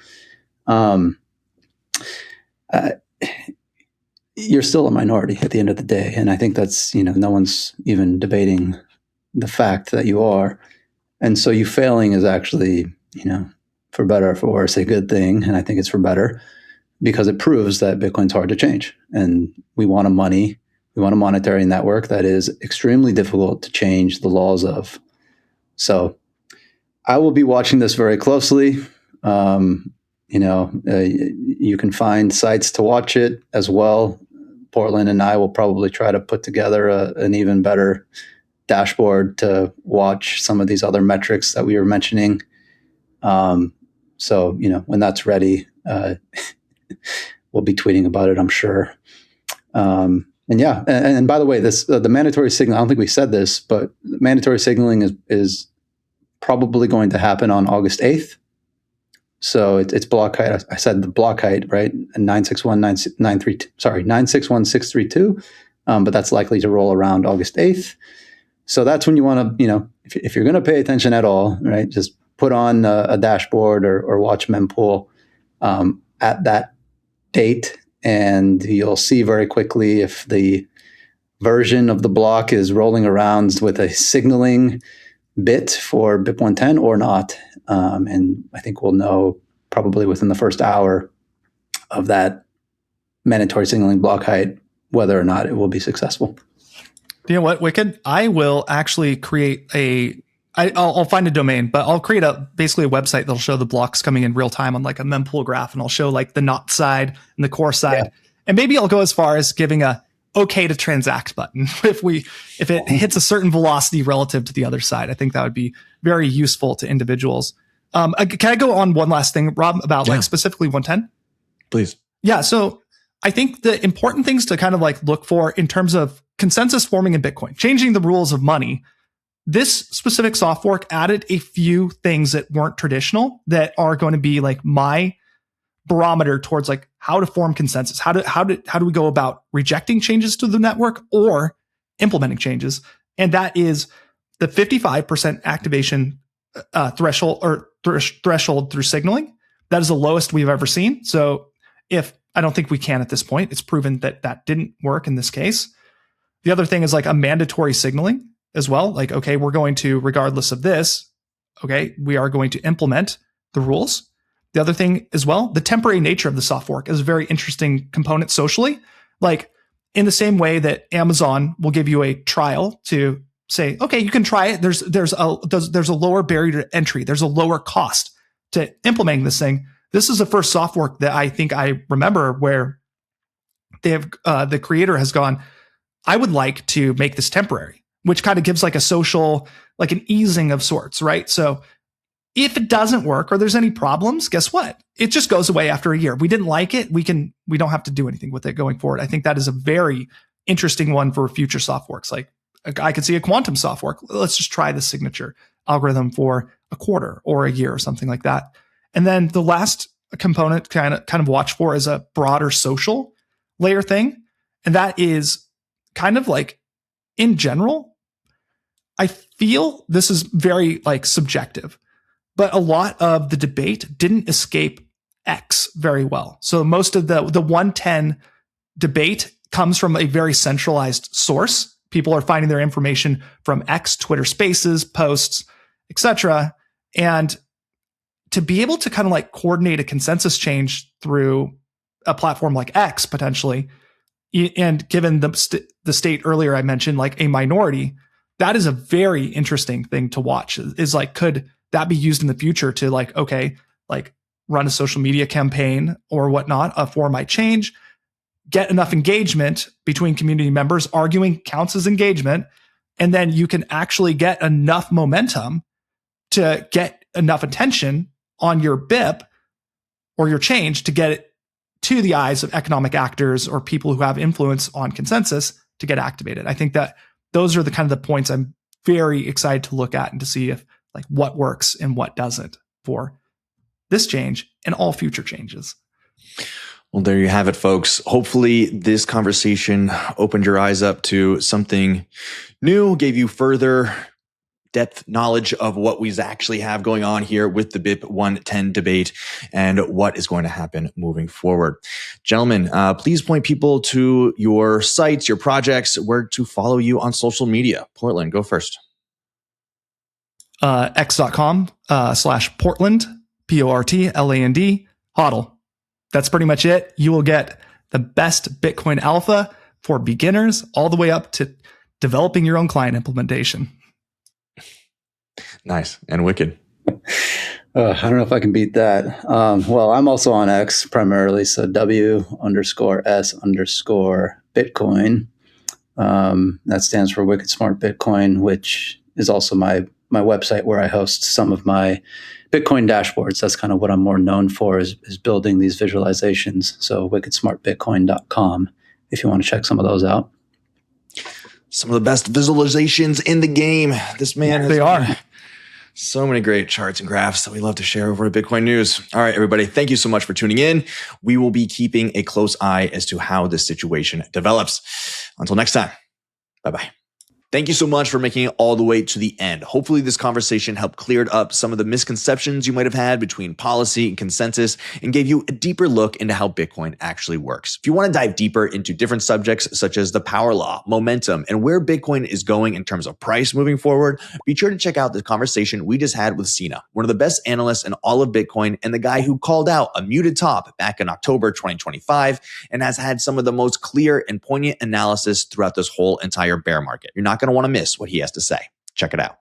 You're still a minority at the end of the day. And I think that's, no one's even debating the fact that you are. And so you failing is actually, for better or for worse, a good thing. And I think it's for better because it proves that Bitcoin's hard to change. And we want a monetary network that is extremely difficult to change the laws of. So I will be watching this very closely. You can find sites to watch it as well. Portland and I will probably try to put together an even better dashboard to watch some of these other metrics that we were mentioning. So, when that's ready, we'll be tweeting about it, I'm sure. And by the way, this the mandatory signaling, I don't think we said this, but mandatory signaling is probably going to happen on August 8th. So it's block height. I said the block height, right? 961,632. But that's likely to roll around August 8th. So that's when you want to, if you're going to pay attention at all, right, just put on a dashboard or watch mempool at that date, and you'll see very quickly if the version of the block is rolling around with a signaling bit for BIP-110 or not. And I think we'll know probably within the first hour of that mandatory signaling block height whether or not it will be successful. You know what, Wicked? I will actually create I'll find a domain, but I'll create basically a website that'll show the blocks coming in real time on like a mempool graph, and I'll show like the not side and the core side. Yeah. And maybe I'll go as far as giving a okay to transact button if it hits a certain velocity relative to the other side. I think that would be very useful to individuals. Can I go on one last thing, Rob, about like specifically 110? Please. Yeah. So I think the important things to kind of like look for in terms of consensus forming in Bitcoin, changing the rules of money. This specific soft fork added a few things that weren't traditional that are going to be like my barometer towards like how to form consensus. How do we go about rejecting changes to the network or implementing changes? And that is the 55% activation threshold through signaling. That is the lowest we've ever seen. So I don't think we can at this point. It's proven that didn't work in this case. The other thing is like a mandatory signaling as well. Like, okay, we're going to, regardless of this, okay, we are going to implement the rules. The other thing as well, the temporary nature of the soft fork is a very interesting component socially. Like in the same way that Amazon will give you a trial to say, okay, you can try it. There's a lower barrier to entry. There's a lower cost to implementing this thing. This is the first soft fork that I think I remember where they have the creator has gone, I would like to make this temporary, which kind of gives like a social, like an easing of sorts, right? So if it doesn't work or there's any problems, guess what? It just goes away after a year. We didn't like it. We don't have to do anything with it going forward. I think that is a very interesting one for future soft forks. Like I could see a quantum soft fork. Let's just try the signature algorithm for a quarter or a year or something like that. And then the last component kind of watch for is a broader social layer thing. And that is kind of like, in general, I feel this is very like subjective, but a lot of the debate didn't escape X very well. So most of the 110 debate comes from a very centralized source. People are finding their information from X, Twitter Spaces, posts, etc. And to be able to kind of like coordinate a consensus change through a platform like X potentially, and given the state earlier I mentioned, like a minority, that is a very interesting thing to watch. Is like, could that be used in the future to like, okay, like run a social media campaign or whatnot, a form might change, get enough engagement between community members, arguing counts as engagement, and then you can actually get enough momentum to get enough attention on your BIP or your change to get it to the eyes of economic actors or people who have influence on consensus to get activated. I think that those are the kind of the points I'm very excited to look at and to see if like what works and what doesn't for this change and all future changes. Well, there you have it, folks. Hopefully this conversation opened your eyes up to something new, gave you further depth knowledge of what we actually have going on here with the BIP-110 debate and what is going to happen moving forward. Gentlemen, please point people to your sites, your projects, where to follow you on social media. Portland, go first. X.com/Portland, Portland, Hodl. That's pretty much it. You will get the best Bitcoin alpha for beginners all the way up to developing your own client implementation. Nice. And Wicked. I don't know if I can beat that. Well, I'm also on X primarily. So W_S_Bitcoin. That stands for Wicked Smart Bitcoin, which is also my website where I host some of my Bitcoin dashboards. That's kind of what I'm more known for is building these visualizations. So wickedsmartbitcoin.com if you want to check some of those out. Some of the best visualizations in the game. This man has They are. So many great charts and graphs that we love to share over at Bitcoin News. All right, everybody, thank you so much for tuning in. We will be keeping a close eye as to how this situation develops. Until next time, bye-bye. Thank you so much for making it all the way to the end. Hopefully this conversation helped clear up some of the misconceptions you might have had between policy and consensus and gave you a deeper look into how Bitcoin actually works. If you want to dive deeper into different subjects such as the power law, momentum, and where Bitcoin is going in terms of price moving forward, be sure to check out the conversation we just had with Sina, one of the best analysts in all of Bitcoin and the guy who called out a muted top back in October 2025 and has had some of the most clear and poignant analysis throughout this whole entire bear market. You're not going to want to miss what he has to say. Check it out.